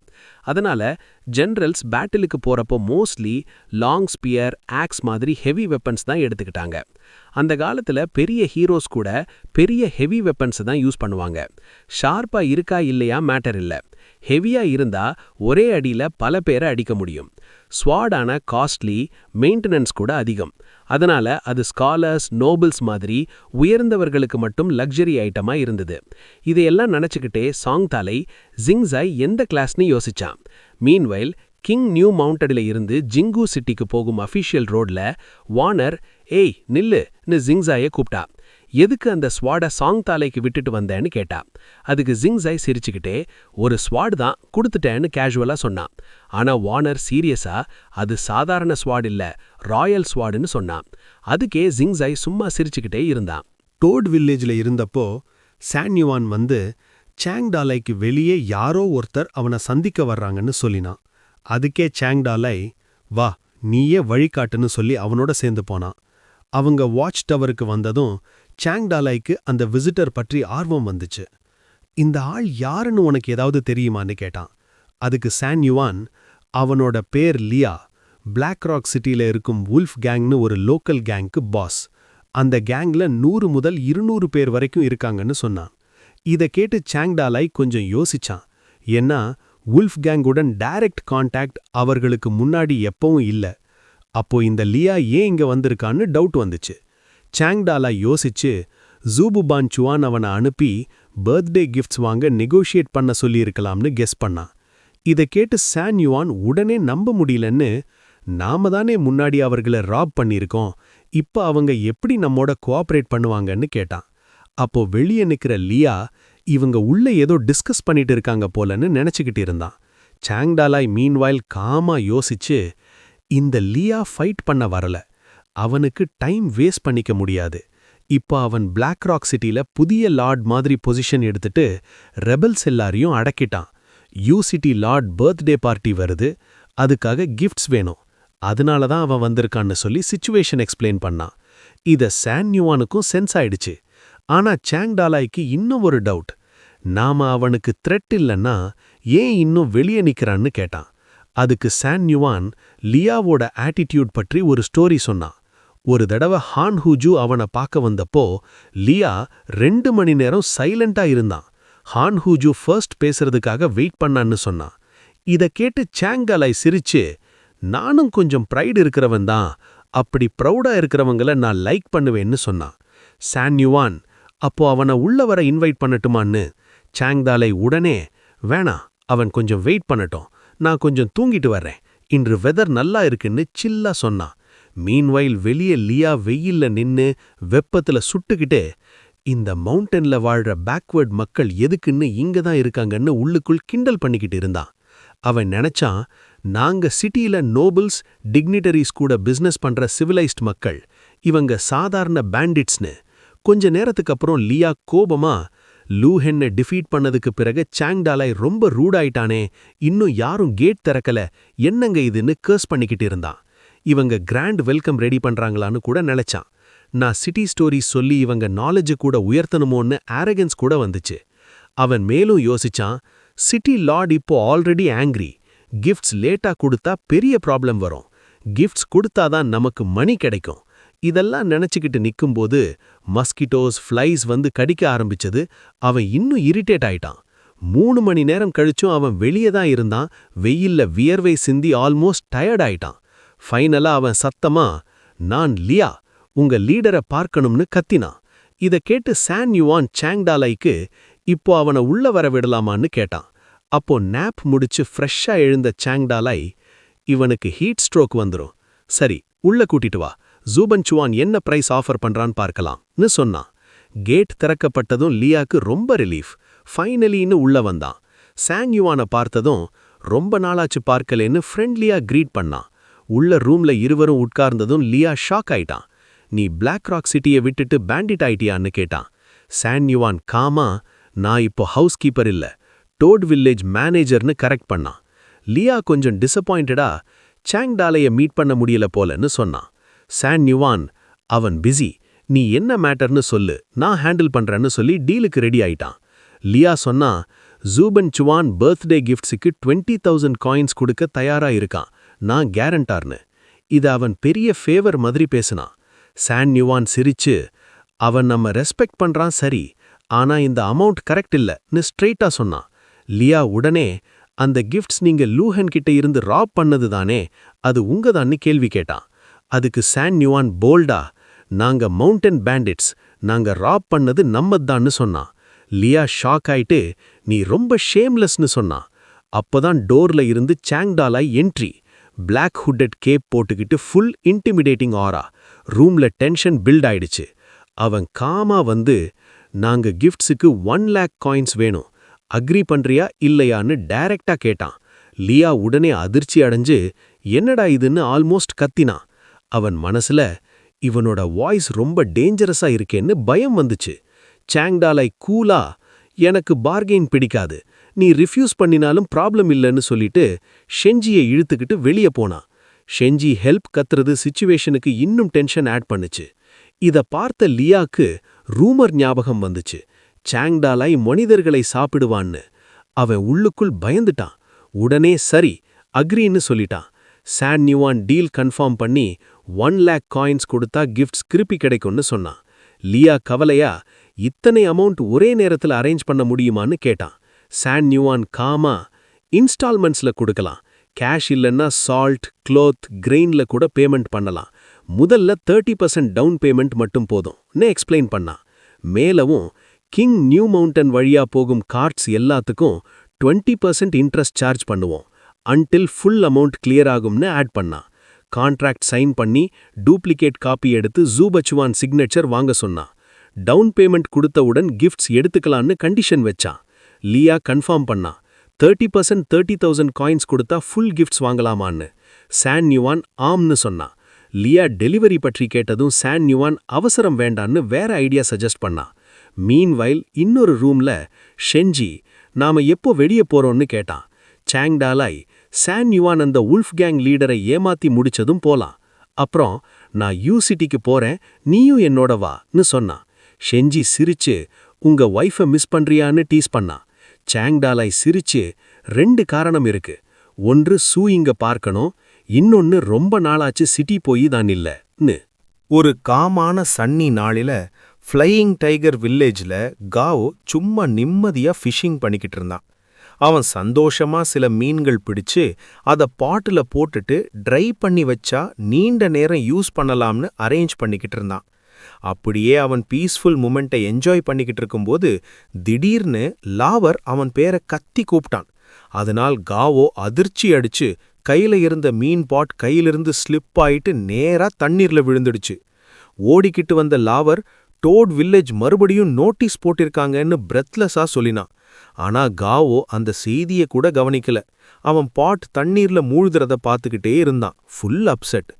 [SPEAKER 4] அதனால ஜெனரல்ஸ் பேட்டிலுக்கு போறப்போ மோஸ்ட்லி லாங் ஸ்பியர், ஆக்ஸ் மாதிரி ஹெவி வெப்பன்ஸ் தான் எடுத்துக்கிட்டாங்க. அந்த காலத்துல பெரிய ஹீரோஸ் கூட பெரிய ஹெவி வெப்பன்ஸ் தான் யூஸ் பண்ணுவாங்க. ஷார்ப்பா இருக்கா இல்லையா மேட்டர் இல்ல, ஹெவியா இருந்தா ஒரே அடியில பல பேரை அடிக்க முடியும். ஸ்வாடான காஸ்ட்லி, மெயின்டெனன்ஸ் கூட அதிகம். அதனால அது ஸ்காலர்ஸ், நோபல்ஸ் மாதிரி உயர்ந்தவர்களுக்கு மட்டும் லக்ஸரி ஐட்டமா இருந்தது. இதையெல்லாம் நினைச்சுக்கிட்டே சாங் தாலை ஜிங்ஸாய் எந்த கிளாஸ்னு யோசிச்சான். மீன்வைல் கிங் நியூ மவுண்டட்ல இருந்து ஜிங்கு சிட்டிக்கு போகும் அஃபிஷியல் ரோட்ல வானர் ஏய் நில்லுன்னு ஜிங்ஸாயை கூப்பிட்டா. எதுக்கு அந்த ஸ்வாடை சாங் தாலைக்கு விட்டுட்டு வந்தேன்னு கேட்டா. அதுக்கு ஜிங்ஸாய் சிரிச்சுக்கிட்டே ஒரு ஸ்வாட் தான் கொடுத்துட்டேன்னு கேஷுவலா சொன்னான். ஆனா வானர் சீரியஸா அது சாதாரண ஸ்வாட் இல்ல, ராயல் ஸ்வாடுன்னு சொன்னான். அதுக்கே ஜிங்ஸாய் சும்மா சிரிச்சுக்கிட்டே இருந்தான்.
[SPEAKER 5] டோட் வில்லேஜ்ல இருந்தப்போ சான் யுவான் வந்து சாங் டாலைக்கு வெளியே யாரோ ஒருத்தர் அவனை சந்திக்க வர்றாங்கன்னு சொல்லினான். அதுக்கே சாங் டாலை வா நீயே வழிகாட்டுன்னு சொல்லி அவனோட சேர்ந்து போனான். அவங்க வாட்ச் டவருக்கு வந்ததும் சாங் டாலைக்கு அந்த விசிட்டர் பற்றி ஆர்வம் வந்துச்சு. இந்த ஆள் யாருன்னு உனக்கு ஏதாவது தெரியுமான்னு கேட்டான். அதுக்கு சான் யுவான் அவனோட பேர் லியா, பிளாக் ராக் சிட்டியில இருக்கும் வுல்ஃப் கேங்னு ஒரு லோக்கல் கேங்க்கு பாஸ். அந்த கேங்ல 100 முதல் 200 பேர் வரைக்கும் இருக்காங்கன்னு சொன்னான். இதை கேட்டு சாங் டாலை கொஞ்சம் யோசிச்சான். ஏன்னா வுல்ஃப் கேங்குடன் டைரக்ட் கான்டாக்ட் அவர்களுக்கு முன்னாடி எப்பவும் இல்ல. அப்போ இந்த லியா ஏன் இங்க வந்திருக்கான்னு டவுட் வந்துச்சு. சாங் டாலா யோசிச்சு ஜூபுபான் சுவான் அவனை அனுப்பி பர்த்டே கிஃப்ட்ஸ் வாங்க நெகோஷியேட் பண்ண சொல்லியிருக்கலாம்னு கெஸ் பண்ணான். இதை கேட்டு சான் யுவான் உடனே நம்ப முடியலன்னு, நாம தானே முன்னாடி அவர்களை ராப் பண்ணியிருக்கோம், இப்ப அவங்க எப்படி நம்மோட கோஆப்ரேட் பண்ணுவாங்கன்னு கேட்டான். அப்போ வெளியே நிக்கிற லியா இவங்க உள்ள ஏதோ டிஸ்கஸ் பண்ணிட்டு இருக்காங்க போலன்னு நினைச்சுக்கிட்டு இருந்தான். சாங் டாலாய் மீன்வாயில் காமா யோசிச்சு, இந்த லியா ஃபைட் பண்ண வரல, அவனுக்கு டைம் வேஸ்ட் பண்ணிக்க முடியாது. இப்போ அவன் பிளாக் ராக் சிட்டில புதிய லார்ட் மாதிரி பொசிஷன் எடுத்துட்டு ரெபல்ஸ் எல்லாரையும் அடக்கிட்டான். Yu city lord birthday party வருது, அதுக்காக கிஃப்ட்ஸ் வேணும், அதனால தான் அவன் வந்திருக்கான்னு சொல்லி சிச்சுவேஷன் எக்ஸ்பிளைன் பண்ணான். இத சான் யுவானுக்கும் சென்ஸ் ஆயிடுச்சு. ஆனா சாங் டாலாய்க்கு இன்னும் ஒரு டவுட், நாம அவனுக்கு த்ரெட் இல்லைன்னா ஏன் இன்னும் வெளியே நிக்கிறான்னு கேட்டான். அதுக்கு சான் யுவான் லியாவோட ஆட்டிடியூட் பற்றி ஒரு ஸ்டோரி சொன்னான். ஒரு தடவை ஹான் ஹூஜு அவனை பார்க்க வந்தப்போ லியா 2 மணி நேரம் சைலண்டா இருந்தான். ஹான் ஹூஜு ஃபர்ஸ்ட் பேசுறதுக்காக வெயிட் பண்ணான்னு சொன்னான். இதை கேட்டு சாங் டாலாய் சிரிச்சு, நானும் கொஞ்சம் ப்ரைடு இருக்கிறவன் தான், அப்படி ப்ரௌடா இருக்கிறவங்கள நான் லைக் பண்ணுவேன்னு சொன்னான். சான் யுவான் அப்போ அவனை உள்ள வர இன்வைட் பண்ணட்டுமான்னு. சாங் டாலை உடனே வேணாம், அவன் கொஞ்சம் வெயிட் பண்ணட்டும், நான் கொஞ்சம் தூங்கிட்டு வர்றேன், இன்று வெதர் நல்லா இருக்குன்னு சில்லா சொன்னான். மீன்வைல் வெளியே லியா வெயில்ல நின்னு வெப்பத்துல சுட்டுக்கிட்டே,
[SPEAKER 4] இந்த மவுண்டன்ல வாழ்ற பேக்வர்ட் மக்கள் எதுக்குன்னு இங்க தான் இருக்காங்கன்னு உள்ளுக்குள் கிண்டல் பண்ணிக்கிட்டு இருந்தான். அவன் நினைச்சான், நாங்க சிட்டியில நோபல்ஸ் டிக்னிட்டரிஸ் கூட பிசினஸ் பண்ற சிவிலைஸ்ட் மக்கள், இவங்க சாதாரண பேண்டிட்ஸ்னு. கொஞ்ச நேரத்துக்கு அப்புறம் லியா கோபமா, லூஹென்னை டிஃபீட் பண்ணதுக்கு பிறகு சாங்டாலாய் ரொம்ப ரூடாயிட்டானே, இன்னும் யாரும் கேட் திறக்கல, என்னங்க இதுன்னு கர்ஸ் பண்ணிக்கிட்டு இருந்தான். இவங்க கிராண்ட் வெல்கம் ரெடி பண்றாங்களான்னு கூட நினைச்சான். நான் சிட்டி ஸ்டோரிஸ் சொல்லி இவங்க நாலேஜ் கூட உயர்த்தணுமோன்னு ஆரகன்ஸ் கூட வந்துச்சு. அவன் மேலும் யோசிச்சான், சிட்டி லார்ட் இப்போ ஆல்ரெடி ஆங்கிரி. கிஃப்ட்ஸ் லேட்டா கொடுத்தா பெரிய ப்ராப்ளம் வரும். கிஃப்ட்ஸ் கொடுத்தாதான் நமக்கு மணி கிடைக்கும். இதெல்லாம் நினைச்சுக்கிட்டு நிக்கும்போது மஸ்கிட்டோஸ், ஃப்ளைஸ் வந்து கடிக்க ஆரம்பிச்சது. அவன் இன்னும் இரிட்டேட் ஆயிட்டான். 3 மணி நேரம் கழிச்சும் அவன் வெளியே தான் இருந்தான். வெயில்ல வியர்வை சிந்தி ஆல்மோஸ்ட் டயர்ட் ஆயிட்டான். ஃபைனலா அவன் சத்தமா, நான் லியா, உங்க லீடரை பார்க்கணும்னு கத்தினான். இத கேட்டு சான் யுவான் சாங்டாலாய்க்கு இப்போ அவனை உள்ள வர விடலாமான்னு கேட்டான். அப்போ நேப் முடிச்சு ஃப்ரெஷ்ஷா எழுந்த சாங்டாலாய், இவனுக்கு ஹீட் ஸ்ட்ரோக் வந்துரும், சரி உள்ள கூட்டிட்டு வா, ஜூபன்சுவான் என்ன பிரைஸ் ஆஃபர் பண்றான்னு பார்க்கலாம்னு சொன்னான். கேட் திறக்கப்பட்டதும் லியாக்கு ரொம்ப ரிலீஃப். ஃபைனலின்னு உள்ள வந்தான். சாங் யுவானை பார்த்ததும், ரொம்ப நாளாச்சு பார்க்கலேன்னு ஃப்ரெண்ட்லியா கிரீட் பண்ணான். உள்ள ரூம்ல இருவரும் உட்கார்ந்ததும் லியா ஷாக் ஆயிட்டான். நீ பிளாக் ராக் சிட்டியை விட்டுட்டு பேண்டிட் ஆயிட்டியான்னு கேட்டான். சான் யுவான் காமா, நான் இப்போ ஹவுஸ் கீப்பர் இல்ல, டோட் வில்லேஜ் மேனேஜர்னு கரெக்ட் பண்ணான். லியா கொஞ்சம் டிசப்பாயிண்டடா, சாங்டாலைய மீட் பண்ண முடியல போலன்னு சொன்னான். சான் யுவான், அவன் பிஸி, நீ என்ன மேட்டர்னு சொல்லு, நான் ஹேண்டில் பண்றேன்னு சொல்லி டீலுக்கு ரெடி ஆயிட்டான். லியா சொன்னா, ஜூபன்சுவான் பர்த்டே கிஃப்ட்ஸுக்கு 20,000 காயின்ஸ் கொடுக்க தயாரா இருக்கான், நான் கேரண்டார்னு. இது அவன் பெரிய ஃபேவர் மாதிரி பேசினான். சான் யுவான் சிரிச்சு, அவன் நம்ம ரெஸ்பெக்ட் பண்றான் சரி, ஆனா இந்த அமௌண்ட் கரெக்ட் இல்லன்னு ஸ்ட்ரெயிட்டா சொன்னான். லியா உடனே, அந்த கிஃப்ட்ஸ் நீங்க லூஹன் கிட்ட இருந்து ராப் பண்ணது தானே, அது உங்கதான்னு கேள்வி கேட்டான். அதுக்கு சான் யுவான் போல்டா, நாங்க மவுண்டன் பேண்டிட்ஸ், நாங்க ராப் பண்ணது நம்மதான்னு சொன்னான். லியா ஷாக் ஆயிட்டு, நீ ரொம்ப ஷேம்லெஸ்னு சொன்னான். அப்பதான் டோர்ல இருந்து சாங்டாலாய் என்ட்ரி. பிளாக் ஹுட்டட் கேப் போட்டுக்கிட்டு ஃபுல் இன்டிமிடேட்டிங் ஆரா. ரூம்ல டென்ஷன் பில்ட் ஆயிடுச்சு. அவன் காமா வந்து, நாங்க கிஃப்ட்ஸுக்கு 1 lakh காயின்ஸ் வேணும், அக்ரி பண்றியா இல்லையான்னு டைரக்டா கேட்டான். லியா உடனே அதிர்ச்சி அடைஞ்சு, என்னடா இதுன்னு ஆல்மோஸ்ட் கத்தினான். அவன் மனசுல, இவனோட வாய்ஸ் ரொம்ப டேஞ்சரஸா இருக்கேன்னு பயம் வந்துச்சு. சாங்டாலாய் கூலா, எனக்கு பார்கெயின் பிடிக்காது, நீ ரிஃப்யூஸ் பண்ணினாலும் ப்ராப்ளம் இல்லைன்னு சொல்லிட்டு ஷெஞ்சியை இழுத்துக்கிட்டு வெளியே போனான். ஷெஞ்சி ஹெல்ப் கத்துறது சிச்சுவேஷனுக்கு இன்னும் டென்ஷன் ஆட் பண்ணுச்சு. இத பார்த்த லியாக்கு ரூமர் ஞாபகம் வந்துச்சு, சாங்டாலாய் மனிதர்களை சாப்பிடுவான்னு. அவன் உள்ளுக்குள் பயந்துட்டான். உடனே சரி அக்ரின்னு சொல்லிட்டான். சான் யுவான் டீல் கன்ஃபார்ம் பண்ணி 1 lakh காயின்ஸ் கொடுத்தா கிஃப்ட்ஸ் திருப்பி கிடைக்கும்னு சொன்னான். லியா கவலையா, இத்தனை அமௌண்ட் ஒரே நேரத்தில் அரேஞ்ச் பண்ண முடியுமான்னு கேட்டான். சான் யுவான் காமா, இன்ஸ்டால்மெண்ட்ஸ்ல கொடுக்கலாம், கேஷ் இல்லைன்னா சால்ட், க்ளோத், கிரெயின்ல கூட பேமெண்ட் பண்ணலாம், முதல்ல 30% டவுன் பேமெண்ட் மட்டும் போதும்னு எக்ஸ்பிளைன் பண்ணான். மேலவும் கிங் நியூ மவுண்டன் வழியா போகும் கார்ட்ஸ் எல்லாத்துக்கும் 20% இன்ட்ரெஸ்ட் சார்ஜ் பண்ணுவோம், அன்டில் ஃபுல் அமௌண்ட் கிளியர் ஆகும்னு ஆட் பண்ணான். கான்ட்ராக்ட் சைன் பண்ணி டூப்ளிகேட் காப்பி எடுத்து ஜூபச்சுவான் சிக்னேச்சர் வாங்க சொன்னான். டவுன் பேமெண்ட் கொடுத்தவுடன் கிஃப்ட்ஸ் எடுத்துக்கலான்னு கண்டிஷன் வச்சான். லியா கன்ஃபார்ம் பண்ணான். 30% 30,000 காயின்ஸ் கொடுத்தா ஃபுல் கிஃப்ட்ஸ் வாங்கலாமான்னு. சான் யுவான் ஆம்னு சொன்னான். லியா டெலிவரி பற்றி கேட்டதும் சான் யுவான் அவசரம் வேண்டான்னு வேற ஐடியா சஜஸ்ட் பண்ணான். மீன்வைல் இன்னொரு ரூம்ல ஷெஞ்சி, நாம எப்போ வெளியே போறோம்னு கேட்டான். சாங்டாலாய், சான் யுவான் அந்த உல்ஃப் கேங் லீடரை ஏமாத்தி முடிச்சதும் போலாம், அப்புறம் நான் யூசிட்டிக்கு போறேன், நீயும் என்னோட வான்னு சொன்னான். ஷெஞ்சி சிரிச்சு, உங்க ஒய்ஃபை மிஸ் பண்றியான்னு டீஸ் பண்ணான். சாங்டாலாய் சிரிச்சு, 2 காரணம் இருக்கு, ஒன்று சூ இங்க பார்க்கணும், இன்னொன்னு ரொம்ப நாளாச்சு சிட்டி போய் தான் இல்லன்னு.
[SPEAKER 2] ஒரு காமான சன்னி நாளில ஃப்ளையிங் டைகர் வில்லேஜ்ல காவ் சும்மா நிம்மதியா ஃபிஷிங் பண்ணிக்கிட்டு இருந்தான். அவன் சந்தோஷமா சில மீன்கள் பிடிச்சு அதை பாட்டில் போட்டுட்டு ட்ரை பண்ணி வச்சா நீண்ட நேரம் யூஸ் பண்ணலாம்னு அரேஞ்ச் பண்ணிக்கிட்டு இருந்தான். அப்படியே அவன் பீஸ்ஃபுல் மூமெண்ட்டை என்ஜாய் பண்ணிக்கிட்டு இருக்கும்போது திடீர்னு லாவர் அவன் பேரை கத்தி கூப்பிட்டான். அதனால் காவோ அதிர்ச்சி அடிச்சு கையில இருந்த மீன் பாட் கையிலிருந்து ஸ்லிப் ஆயிட்டு நேரா தண்ணீர்ல விழுந்துடுச்சு. ஓடிக்கிட்டு வந்த லாவர் டோட் வில்லேஜ் மறுபடியும் நோட்டீஸ் போட்டிருக்காங்கன்னு பிரெத்லெஸ்ஸா சொல்லினான். ஆனா காவோ அந்த செய்திய கூட கவனிக்கல. அவன் பாட் தண்ணீர்ல மூழ்கிறத பார்த்துக்கிட்டே இருந்தான், ஃபுல் அப்செட்.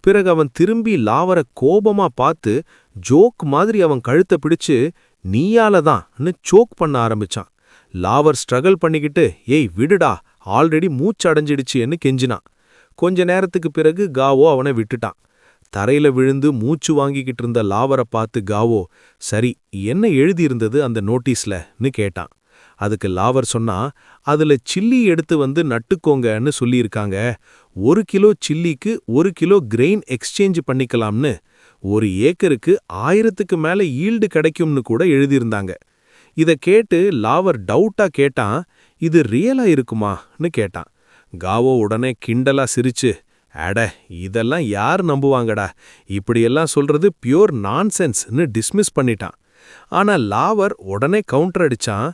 [SPEAKER 2] பிறகு அவன் திரும்பி லாவரை கோபமா பார்த்து ஜோக் மாதிரி அவன் கழுத்தை பிடிச்சு நீயாலதான்னு சோக் பண்ண ஆரம்பிச்சான். லாவர் ஸ்ட்ரகிள் பண்ணிக்கிட்டு ஏய் விடுடா, ஆல்ரெடி மூச்சடைஞ்சிடுச்சுன்னு கெஞ்சினான். கொஞ்ச நேரத்துக்கு பிறகு காவோ அவனை விட்டுட்டான். தரையில விழுந்து மூச்சு வாங்கிக்கிட்டு இருந்த லாவரை பார்த்து காவோ, சரி என்ன எழுதியிருந்தது அந்த நோட்டீஸ்லன்னு கேட்டான். அதுக்கு லாவர் சொன்னா, அதுல சில்லி எடுத்து வந்து நட்டுக்கோங்கன்னு சொல்லியிருக்காங்க. 1 கிலோ சில்லிக்கு 1 கிலோ கிரெயின் எக்ஸ்சேஞ்ச் பண்ணிக்கலாம்னு, 1 ஏக்கருக்கு 1000க்கு மேல ஈல்டு கிடைக்கும்னு கூட எழுதியிருந்தாங்க. இத கேட்டு லாவர் டவுட்டா கேட்டான், இது ரியலா இருக்குமான்னு கேட்டான். காவோ உடனே கிண்டலா சிரிச்சு, அட இதெல்லாம் யார் நம்புவாங்கடா, இப்படியெல்லாம் சொல்றது பியூர் நான்சென்ஸ்னு டிஸ்மிஸ் பண்ணிட்டான். ஆனா லாவர் உடனே கவுண்டர் அடிச்சான்,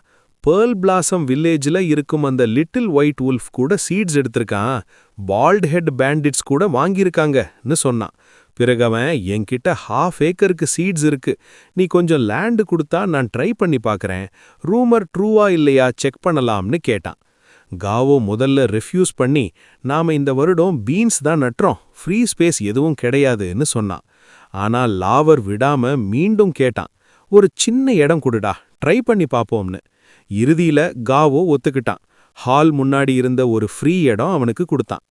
[SPEAKER 2] பேர்ல் பிளாசம் வில்லேஜ்ல இருக்கும் அந்த லிட்டில் ஒயிட் உல்ஃப் கூட சீட்ஸ் எடுத்திருக்கான், பால்ட் ஹெட் பேண்டிட்ஸ் கூட வாங்கியிருக்காங்கன்னு சொன்னான். பிறகு அவன், என்கிட்ட 1/2 ஏக்கருக்கு சீட்ஸ் இருக்கு, நீ கொஞ்சம் லேண்டு கொடுத்தா நான் ட்ரை பண்ணி பார்க்கறேன், ரூமர் ட்ரூவா இல்லையா செக் பண்ணலாம்னு கேட்டான். காவோ முதல்ல ரெஃப்யூஸ் பண்ணி, நாம இந்த வருடம் பீன்ஸ் தான் நட்டுறோம், ஃப்ரீ ஸ்பேஸ் எதுவும் கிடையாதுன்னு சொன்னான். ஆனா லாவர் விடாம மீண்டும் கேட்டான், ஒரு சின்ன இடம் கொடுடா, ட்ரை பண்ணி பாப்போம்னு. இறுதியில காவோ ஒத்துக்கிட்டான். ஹால் முன்னாடி இருந்த ஒரு ஃப்ரீ இடம் அவனுக்கு கொடுத்தான்.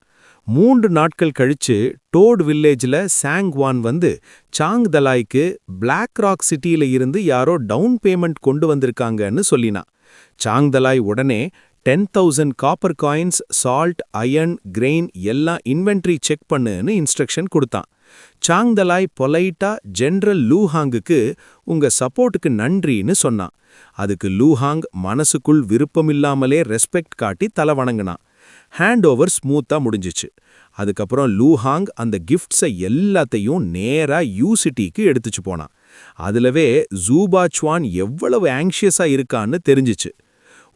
[SPEAKER 2] 3 நாட்கள் கழிச்சு டோட் வில்லேஜ்ல சாங்வான் வந்து சாங் தலாய்க்கு பிளாக் ராக் சிட்டியில இருந்து யாரோ டவுன் பேமெண்ட் கொண்டு வந்திருக்காங்கன்னு சொல்லினான். சாங் தலாய் உடனே 10,000 copper coins, salt, iron, grain எல்லாம் இன்வென்ட்ரி செக் பண்ணுன்னு இன்ஸ்ட்ரக்ஷன் கொடுத்தான். சாங் தலாய் பொலைட்டா ஜெனரல் லூஹாங்குக்கு உங்க சப்போர்ட்டுக்கு நன்றின்னு சொன்னான். அதுக்கு லூஹாங் மனசுக்குள் விருப்பமில்லாமலே ரெஸ்பெக்ட் காட்டி தலை வணங்கினான். ஹேண்ட் ஓவர் ஸ்மூத்தா முடிஞ்சிச்சு. அதுக்கப்புறம் லூஹாங் அந்த கிஃப்ட்ஸை எல்லாத்தையும் நேரா யூசிட்டிக்கு எடுத்துச்சு போனான். அதுலவே ஜூபாச்வான் எவ்வளவு ஆங்ஷியஸா இருக்கான்னு தெரிஞ்சிச்சு.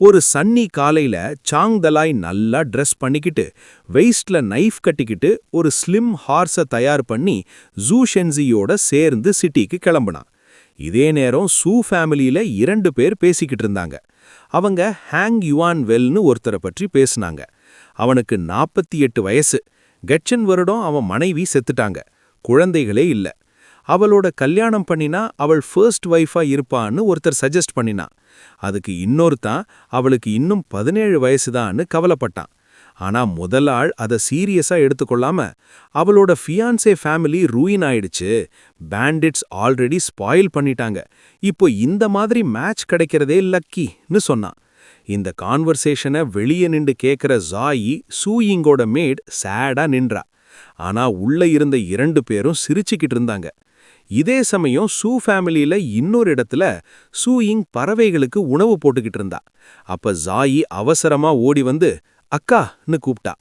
[SPEAKER 2] ஒரு சன்னி காலையில சாங் தலாய் நல்லா ட்ரெஸ் பண்ணிக்கிட்டு வெயிஸ்ட்ல நைஃப் கட்டிக்கிட்டு ஒரு ஸ்லிம் ஹார்ஸை தயார் பண்ணி ஜூ ஷென்சியோட சேர்ந்து சிட்டிக்கு கிளம்புனான். இதே நேரம் சூ ஃபேமிலியில 2 பேர் பேசிக்கிட்டு இருந்தாங்க. அவங்க ஹேங் யுவான் வெல்னு ஒருத்தரை பற்றி பேசினாங்க. அவனுக்கு 48 வயசு. கெட்சன் வருடம் அவன் மனைவி செத்துட்டாங்க, குழந்தைகளே இல்ல. அவளோட கல்யாணம் பண்ணினா அவள் ஃபர்ஸ்ட் வைஃபா இருப்பான்னு ஒருத்தர் சஜஸ்ட் பண்ணினான். அதுக்கு இன்னொருத்தான் அவளுக்கு இன்னும் 17 வயசுதான்னு கவலைப்பட்டான். ஆனா முதல் ஆள் அதை சீரியஸா எடுத்துக்கொள்ளாம, அவளோட ஃபியான்சே ஃபேமிலி ரூயின் ஆயிடுச்சு, பேண்டிட்ஸ் ஆல்ரெடி ஸ்பாயில் பண்ணிட்டாங்க, இப்போ இந்த மாதிரி மேட்ச் கிடைக்கிறதே லக்கின்னு சொன்னான். இந்த கான்வர்சேஷனை வெளியே நின்று கேட்கிற ஜாயி, சூயிங்கோட மேட், சேடா நின்றா. ஆனா உள்ள இருந்த 2 பேரும் சிரிச்சுக்கிட்டு இருந்தாங்க. இதே சமயம் சூ ஃபேமிலியில இன்னொரு இடத்துல சூயிங் பறவைகளுக்கு உணவு போட்டுக்கிட்டு இருந்தா. அப்ப ஜாயி அவசரமா ஓடி வந்து அக்கான்னு கூப்பிட்டா.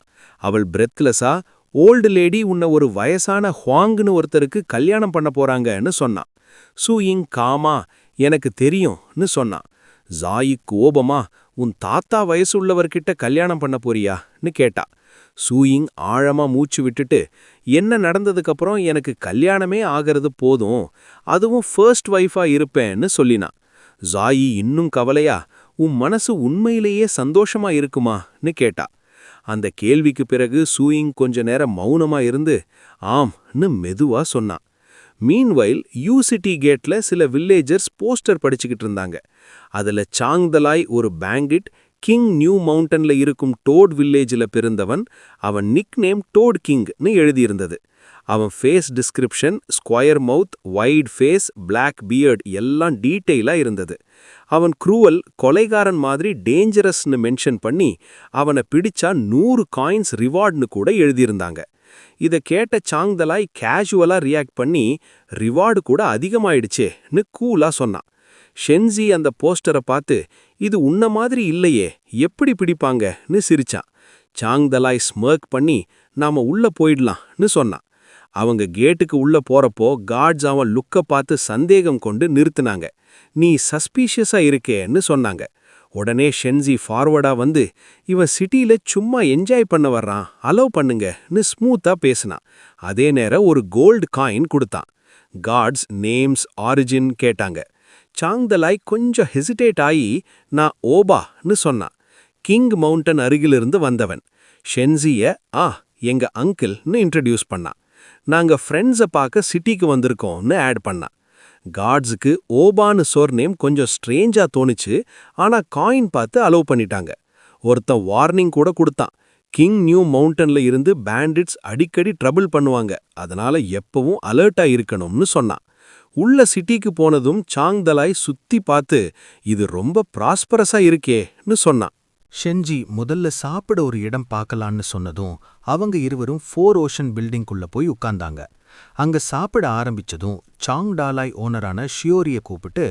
[SPEAKER 2] அவள் பிரெத்லெஸ்ஸா, ஓல்டு லேடி உன்னை ஒரு வயசான ஹுவாங்னு ஒருத்தருக்கு கல்யாணம் பண்ண போறாங்கன்னு சொன்னான். சூயிங் காமா, எனக்கு தெரியும்னு சொன்னான். ஜாயி கோபமா, உன் தாத்தா வயசுள்ளவர்கிட்ட கல்யாணம் பண்ண போறியான்னு கேட்டா. சூயிங் ஆழமா மூச்சு விட்டுட்டு, என்ன நடந்ததுக்கப்புறம் எனக்கு கல்யாணமே ஆகிறது போதும், அதுவும் ஃபர்ஸ்ட் வைஃபா இருப்பேன்னு சொல்லினான். ஜாயி இன்னும் கவலையா, உன் மனசு உண்மையிலேயே சந்தோஷமா இருக்குமான்னு கேட்டா. அந்த கேள்விக்கு பிறகு சூயிங் கொஞ்ச நேரம் மௌனமா இருந்து ஆம்னு மெதுவா சொன்னான். மீன்வைல் யூசிட்டி கேட்ல சில வில்லேஜர்ஸ் போஸ்டர் படிச்சுக்கிட்டு இருந்தாங்க. அதுல சாங் தலாய் ஒரு பேண்டிட், கிங் நியூ மவுண்டன்ல இருக்கும் டோட் வில்லேஜில் பிறந்தவன், அவன் நிக் நேம் டோட் கிங்னு எழுதியிருந்தது. அவன் ஃபேஸ் டிஸ்கிரிப்ஷன், ஸ்கொயர் மவுத், வைட் ஃபேஸ், பிளாக் பியர்ட் எல்லாம் டீட்டெயிலா இருந்தது. அவன் க்ரூவல், கொலைகாரன் மாதிரி டேஞ்சரஸ்னு மென்ஷன் பண்ணி அவனை பிடிச்சா 100 காயின்ஸ் ரிவார்ட்னு கூட எழுதியிருந்தாங்க. இதை கேட்ட சாங் தலாய் கேஷுவலா ரியாக்ட் பண்ணி, ரிவார்டு கூட அதிகமாயிடுச்சேன்னு கூலா சொன்னான். ஷென்சி அந்த போஸ்டரை பார்த்து, இது உன்ன மாதிரி இல்லையே, எப்படி பிடிப்பாங்கன்னு சிரிச்சான். சாங் தலாய் ஸ்மர்க் பண்ணி, நாம உள்ள போயிடலாம்னு சொன்னான். அவங்க கேட்டுக்கு உள்ள போறப்போ கார்ட்ஸ் அவன் லுக்க பார்த்து சந்தேகம் கொண்டு நிறுத்தினாங்க. நீ சஸ்பீஷியஸா இருக்கேன்னு சொன்னாங்க. உடனே ஷென்சி ஃபார்வர்டா வந்து, இவன் சிட்டியில சும்மா என்ஜாய் பண்ண வர்றான், அலோவ் பண்ணுங்கன்னு ஸ்மூத்தா பேசினான். அதே நேரம் ஒரு கோல்டு காயின் கொடுத்தான்.
[SPEAKER 4] காட்ஸ் நேம்ஸ் ஆரிஜின் கேட்டாங்க. சாங்தலாய் கொஞ்சம் ஹெசிடேட் ஆகி நான் ஓபான்னு சொன்னான். கிங் மவுண்டன் அருகிலிருந்து வந்தவன். ஷென்சிய எங்க அங்கிள்னு இன்ட்ரடியூஸ் பண்ணான். நாங்க ஃப்ரெண்ட்ஸை பார்க்க சிட்டிக்கு வந்திருக்கோம்னு ஆட் பண்ணான். காட்ஸுக்கு ஓபான்னு நேம் கொஞ்சம் ஸ்ட்ரேஞ்சா தோணுச்சு. ஆனா காயின் பார்த்து அலோவ் பண்ணிட்டாங்க. ஒருத்தன் வார்னிங் கூட கொடுத்தான். கிங் நியூ மவுண்டன்ல இருந்து பேண்டிட்ஸ் அடிக்கடி ட்ரபிள் பண்ணுவாங்க, அதனால எப்பவும் அலர்ட்டா இருக்கணும்னு சொன்னான். உள்ள சிட்டிக்கு போனதும் சாங்தலாய் சுத்தி பார்த்து இது ரொம்ப ப்ராஸ்பரஸா இருக்கேன்னு சொன்னான்.
[SPEAKER 2] ஷென்ஜி முதல்ல சாப்பிட ஒரு இடம் பார்க்கலான்னு சொன்னதும் அவங்க இருவரும் 4 ஓஷன் பில்டிங்குள்ள போய் உட்கார்ந்தாங்க. அங்க சாப்பிட ஆரம்பிச்சதும் சாங்டாலாய் ஓனரான ஷியோரிய கூப்பிட்டு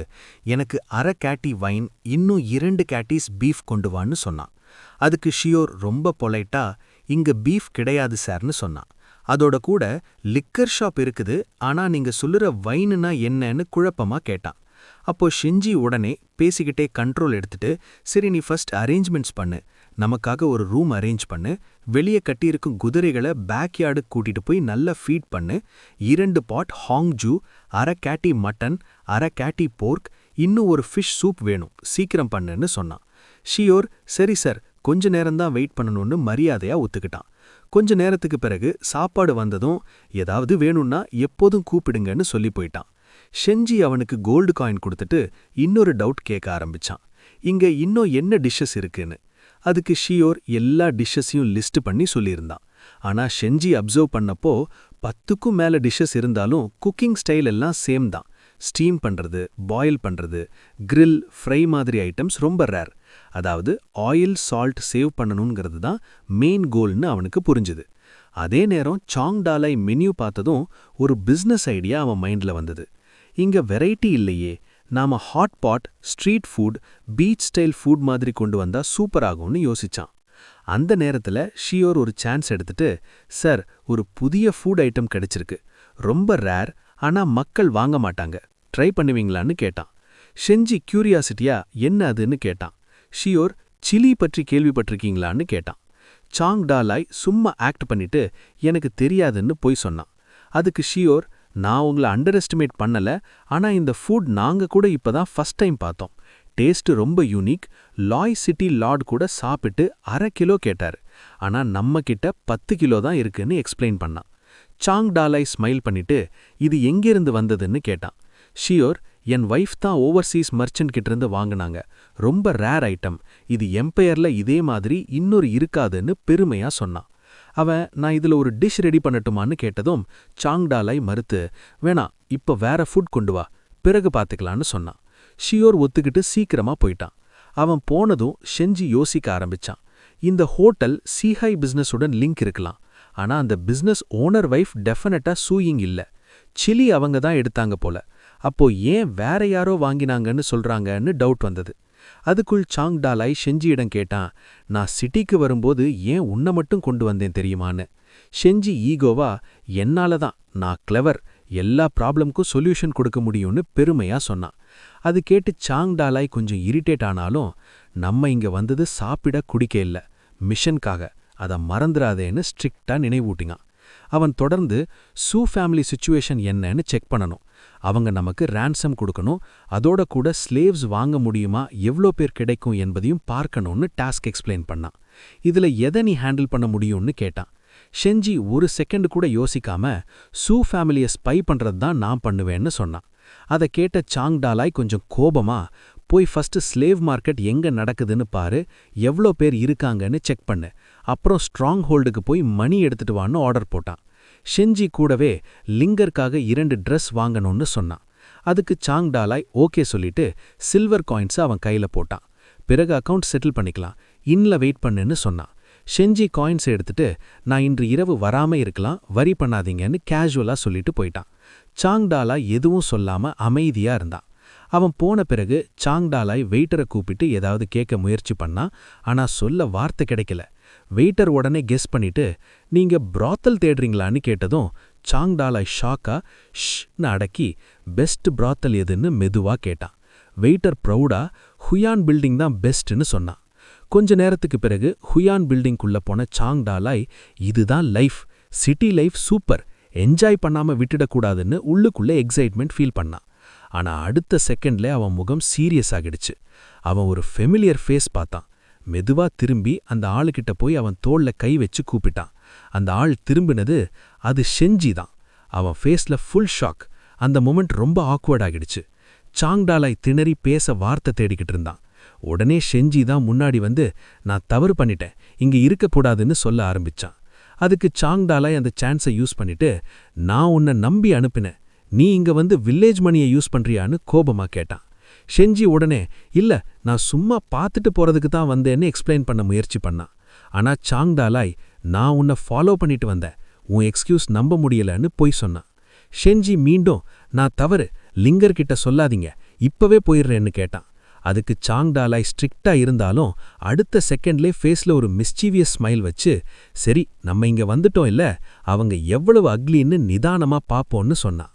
[SPEAKER 2] எனக்கு 1/2 கேட்டி வைன் இன்னும் 2 கேட்டிஸ் பீஃப் கொண்டு வான்னு சொன்னான். அதுக்கு ஷியோர் ரொம்ப பொலைட்டா இங்க பீஃப் கிடையாது சார்னு சொன்னான். அதோட கூட லிக்கர் ஷாப் இருக்குது, ஆனா நீங்க சொல்லுற வைனுனா என்னன்னு குழப்பமா கேட்டான். அப்போ ஷென்ஜி உடனே பேசிக்கிட்டே கண்ட்ரோல் எடுத்துட்டு சரி நீ ஃபர்ஸ்ட் அரேஞ்ச்மெண்ட்ஸ் பண்ணு, நமக்காக ஒரு ரூம் அரேஞ்ச் பண்ணு, வெளியே கட்டியிருக்கும் குதிரைகளை பேக்யார்டு கூட்டிட்டு போய் நல்லா ஃபீட் பண்ணு, 2 பாட் ஹாங்ஜூ, 1/2 கேட்டி மட்டன், 1/2 கேட்டி போர்க், இன்னும் ஒரு ஃபிஷ் சூப் வேணும், சீக்கிரம் பண்ணுன்னு சொன்னான். ஷியோர் சரி சார் கொஞ்ச நேரம்தான் வெயிட் பண்ணணும்னு மரியாதையா ஒத்துக்கிட்டான். கொஞ்ச நேரத்துக்கு பிறகு சாப்பாடு வந்ததும் ஏதாவது வேணும்னா எப்போதும் கூப்பிடுங்கன்னு சொல்லி போயிட்டான். ஷென்ஜி அவனுக்கு கோல்டு காயின் கொடுத்துட்டு இன்னொரு டவுட் கேட்க ஆரம்பிச்சான். இங்க இன்னும் என்ன டிஷ்ஷஸ் இருக்குன்னு. அதுக்கு ஷியோர் எல்லா டிஷ்ஷஸையும் லிஸ்ட் பண்ணி சொல்லியிருந்தான். ஆனா ஷென்ஜி அப்சர்வ் பண்ணப்போ 10க்கும் மேல டிஷ்ஷஸ் இருந்தாலும் குக்கிங் ஸ்டைல் எல்லாம் சேம் தான். ஸ்டீம் பண்றது, பாயில் பண்றது, கிரில், ஃப்ரை மாதிரி ஐட்டம்ஸ் ரொம்ப ரேர். அதாவது ஆயில் சால்ட் சேவ் பண்ணணுங்கிறது தான் மெயின் கோல்னு அவனுக்கு புரிஞ்சுது. அதே நேரம் சாங்டாலாய் மெனு பார்த்ததும் ஒரு பிஸ்னஸ் ஐடியா அவன் மைண்ட்ல வந்தது. இங்க வெரைட்டி இல்லையே, நாம hot pot, street food, beach style food மாதிரி கொண்டு வந்தா சூப்பர் ஆகும்னு யோசிச்சான். அந்த நேரத்துல ஷியோர் ஒரு சான்ஸ் எடுத்துட்டு சார் ஒரு புதிய ஃபுட் ஐட்டம் கிடைச்சிருக்கு, ரொம்ப ரேர், ஆனா மக்கள் வாங்க மாட்டாங்க, ட்ரை பண்ணுவீங்களான்னு கேட்டான். ஷென்ஜி கியூரியாசிட்டியா என்ன அதுன்னு கேட்டான். ஷியோர் சில்லி பற்றி கேள்விப்பட்டிருக்கீங்களான்னு கேட்டான். சாங்டாலாய் சும்மா ஆக்ட் பண்ணிட்டு எனக்கு தெரியாதுன்னு போய் சொன்னான். அதுக்கு ஷியோர் நான் உங்களை அண்டர் எஸ்டிமேட் பண்ணல, ஆனா இந்த ஃபுட் நாங்க கூட இப்பதான் ஃபர்ஸ்ட் டைம் பார்த்தோம், டேஸ்ட் ரொம்ப யூனிக், லாய் சிட்டி லார்ட் கூட சாப்பிட்டு 1/2 கிலோ கேட்டாரு, ஆனா நம்ம கிட்ட 10 கிலோ தான் இருக்குன்னு எக்ஸ்பிளைன் பண்ணான். சாங்டாலாய் ஸ்மைல் பண்ணிட்டு இது எங்கிருந்து வந்ததுன்னு கேட்டான். ஷியோர் என் வைஃப் தான் ஓவர்சீஸ் மர்ச்சன்ட் கிட்டிருந்து வாங்கினாங்க, ரொம்ப ரேர் ஐட்டம், இது எம்பையர்ல இதே மாதிரி இன்னொரு இருக்காதுன்னு பெருமையா சொன்னான். அவன் நான் இதுல ஒரு டிஷ் ரெடி பண்ணட்டுமான்னு கேட்டதும் சாங்டாலாய் மறுத்து வேணாம் இப்ப வேற ஃபுட் கொண்டு வா, பிறகு பார்த்துக்கலான்னு சொன்னான். ஷியோர் ஒத்துக்கிட்டு சீக்கிரமா போயிட்டான். அவன் போனதும் ஷென்ஜி யோசிக்க ஆரம்பிச்சான். இந்த ஹோட்டல் சீஹை பிசினஸுடன் லிங்க் இருக்கலாம், ஆனா அந்த பிசினஸ் ஓனர் வைஃப் டெஃபினட்டா சூயிங் இல்ல, சில்லி அவங்க தான் எடுத்தாங்க போல. அப்போ ஏன் வேற யாரோ வாங்கினாங்கன்னு சொல்றாங்கன்னு டவுட் வந்தது. அதுக்குள் சாங்டாலாய் ஷென்ஜியிடம் கேட்டான், நான் சிட்டிக்கு வரும்போது ஏன் உன்னை மட்டும் கொண்டு வந்தேன் தெரியுமான்னு. ஷென்ஜி ஈகோவா என்னால தான், நான் கிளவர், எல்லா ப்ராப்ளம்க்கும் சொல்யூஷன் கொடுக்க முடியும்னு பெருமையா சொன்னான். அது கேட்டு சாங்டாலாய் கொஞ்சம் இரிட்டேட் ஆனாலும் நம்ம இங்க வந்தது சாப்பிட குடிக்க இல்ல, மிஷனுக்காக, அதை மறந்துடாதேன்னு ஸ்ட்ரிக்டா நினைவூட்டினான். அவன் தொடர்ந்து சூ ஃபேமிலி சிச்சுவேஷன் என்னன்னு செக் பண்ணணும், அவங்க நமக்கு ரான்சம் கொடுக்கணும், அதோட கூட ஸ்லேவ்ஸ் வாங்க முடியுமா, எவ்வளோ பேர் கிடைக்கும் என்பதையும் பார்க்கணும்னு டாஸ்க் எக்ஸ்பிளைன் பண்ணான். இதுல எதை நீ ஹேண்டில் பண்ண முடியும்னு கேட்டான். ஷென்ஜி ஒரு செகண்ட் கூட யோசிக்காம சூ ஃபேமிலியை ஸ்பை பண்றது தான் நான் பண்ணுவேன்னு சொன்னான். அதை கேட்ட சாங்டாலாய் கொஞ்சம் கோபமா போய் ஃபர்ஸ்ட் ஸ்லேவ் மார்க்கெட் எங்க நடக்குதுன்னு பாரு, எவ்வளோ பேர் இருக்காங்கன்னு செக் பண்ணு, அப்புறம் ஸ்ட்ராங் ஹோல்டுக்கு போய் மணி எடுத்துட்டு வான்னு ஆர்டர் போட்டான். ஷென்ஜி கூடவே லிங்கருக்காக 2 ட்ரெஸ் வாங்கணும்னு சொன்னான். அதுக்கு சாங்டாலாய் ஓகே சொல்லிட்டு சில்வர் காயின்ஸை அவன் கையில போட்டான். பிறகு அக்கவுண்ட் செட்டில் பண்ணிக்கலாம், இன்னல வெயிட் பண்ணுன்னு சொன்னான். ஷென்ஜி காயின்ஸை எடுத்துட்டு நான் இன்று இரவு வராம இருக்கலாம், வரி பண்ணாதீங்கன்னு கேஷுவலா சொல்லிட்டு போயிட்டான். சாங்டாலாய் எதுவும் சொல்லாம அமைதியா இருந்தான். அவன் போன பிறகு சாங்டாலாய் வெயிட்டரை கூப்பிட்டு ஏதாவது கேட்க முயற்சி பண்ணா, ஆனா சொல்ல வார்த்தை கிடைக்கல. வெயிட்டர் உடனே கெஸ் பண்ணிட்டு நீங்க பிராத்தல் தேடுறீங்களான்னு கேட்டதும் சாங்டாலாய் ஷாக்கா ஷ்ன்னு அடக்கி பெஸ்ட் பிராத்தல் எதுன்னு மெதுவா கேட்டான். வெயிட்டர் ப்ரௌடா ஹுயான் பில்டிங் தான் பெஸ்ட்னு சொன்னான். கொஞ்ச நேரத்துக்கு பிறகு ஹுயான் பில்டிங்குள்ள போன சாங்டாலாய் இதுதான் life, city life super,
[SPEAKER 1] enjoy பண்ணாம விட்டுடக்கூடாதுன்னு உள்ளுக்குள்ள எக்ஸைட்மெண்ட் ஃபீல் பண்ணான். ஆனா அடுத்த செகண்ட்ல அவன் முகம் சீரியஸ் ஆகிடுச்சு. அவன் ஒரு ஃபெமிலியர் ஃபேஸ் பார்த்தான். மெதுவா திரும்பி அந்த ஆளுகிட்ட போய் அவன் தோள்ல கை வச்சு கூப்பிட்டான். அந்த ஆள் திரும்பினது அது ஷெஞ்சி தான். அவன் ஃபேஸ்ல ஃபுல் ஷாக். அந்த மொமெண்ட் ரொம்ப ஆக்வர்ட் ஆகிடுச்சு. சாங்டாலாய் திணறி பேச வார்த்தை தேடிக்கிட்டு இருந்தான். உடனே ஷெஞ்சி தான் முன்னாடி வந்து, நான் தவறு பண்ணிட்டேன், இங்க இருக்கக்கூடாதுன்னு சொல்ல ஆரம்பிச்சான். அதுக்கு சாங்டாலாய் அந்த சான்ஸை யூஸ் பண்ணிட்டு, நான் உன்னை நம்பி அனுப்பினேன், நீ இங்க வந்து வில்லேஜ் மணியை யூஸ் பண்றியான்னு கோபமா கேட்டான். ஷெஞ்சி உடனே, இல்ல நான் சும்மா பார்த்துட்டு போறதுக்கு தான் வந்தேன்னு எக்ஸ்பிளைன் பண்ண முயற்சி பண்ணான். ஆனா சாங்டாலாய், நான் உன்னை ஃபாலோ பண்ணிட்டு வந்தேன், உன் எக்ஸ்கியூஸ் நம்ப முடியலன்னு பொய் சொன்னான். ஷெஞ்சி மீண்டும், நான் தவறு, லிங்கர் கிட்ட சொல்லாதீங்க, இப்பவே போயிடுறேன்னு கேட்டான். அதுக்கு சாங்டாலாய் ஸ்ட்ரிக்டா இருந்தாலும் அடுத்த செகண்ட்லே ஃபேஸ்ல ஒரு மிஸ்சீவியஸ் ஸ்மைல் வச்சு, சரி நம்ம இங்க வந்துட்டோம் இல்ல, அவங்க எவ்வளவு அக்லின்னு நிதானமா பாப்போன்னு சொன்னான்.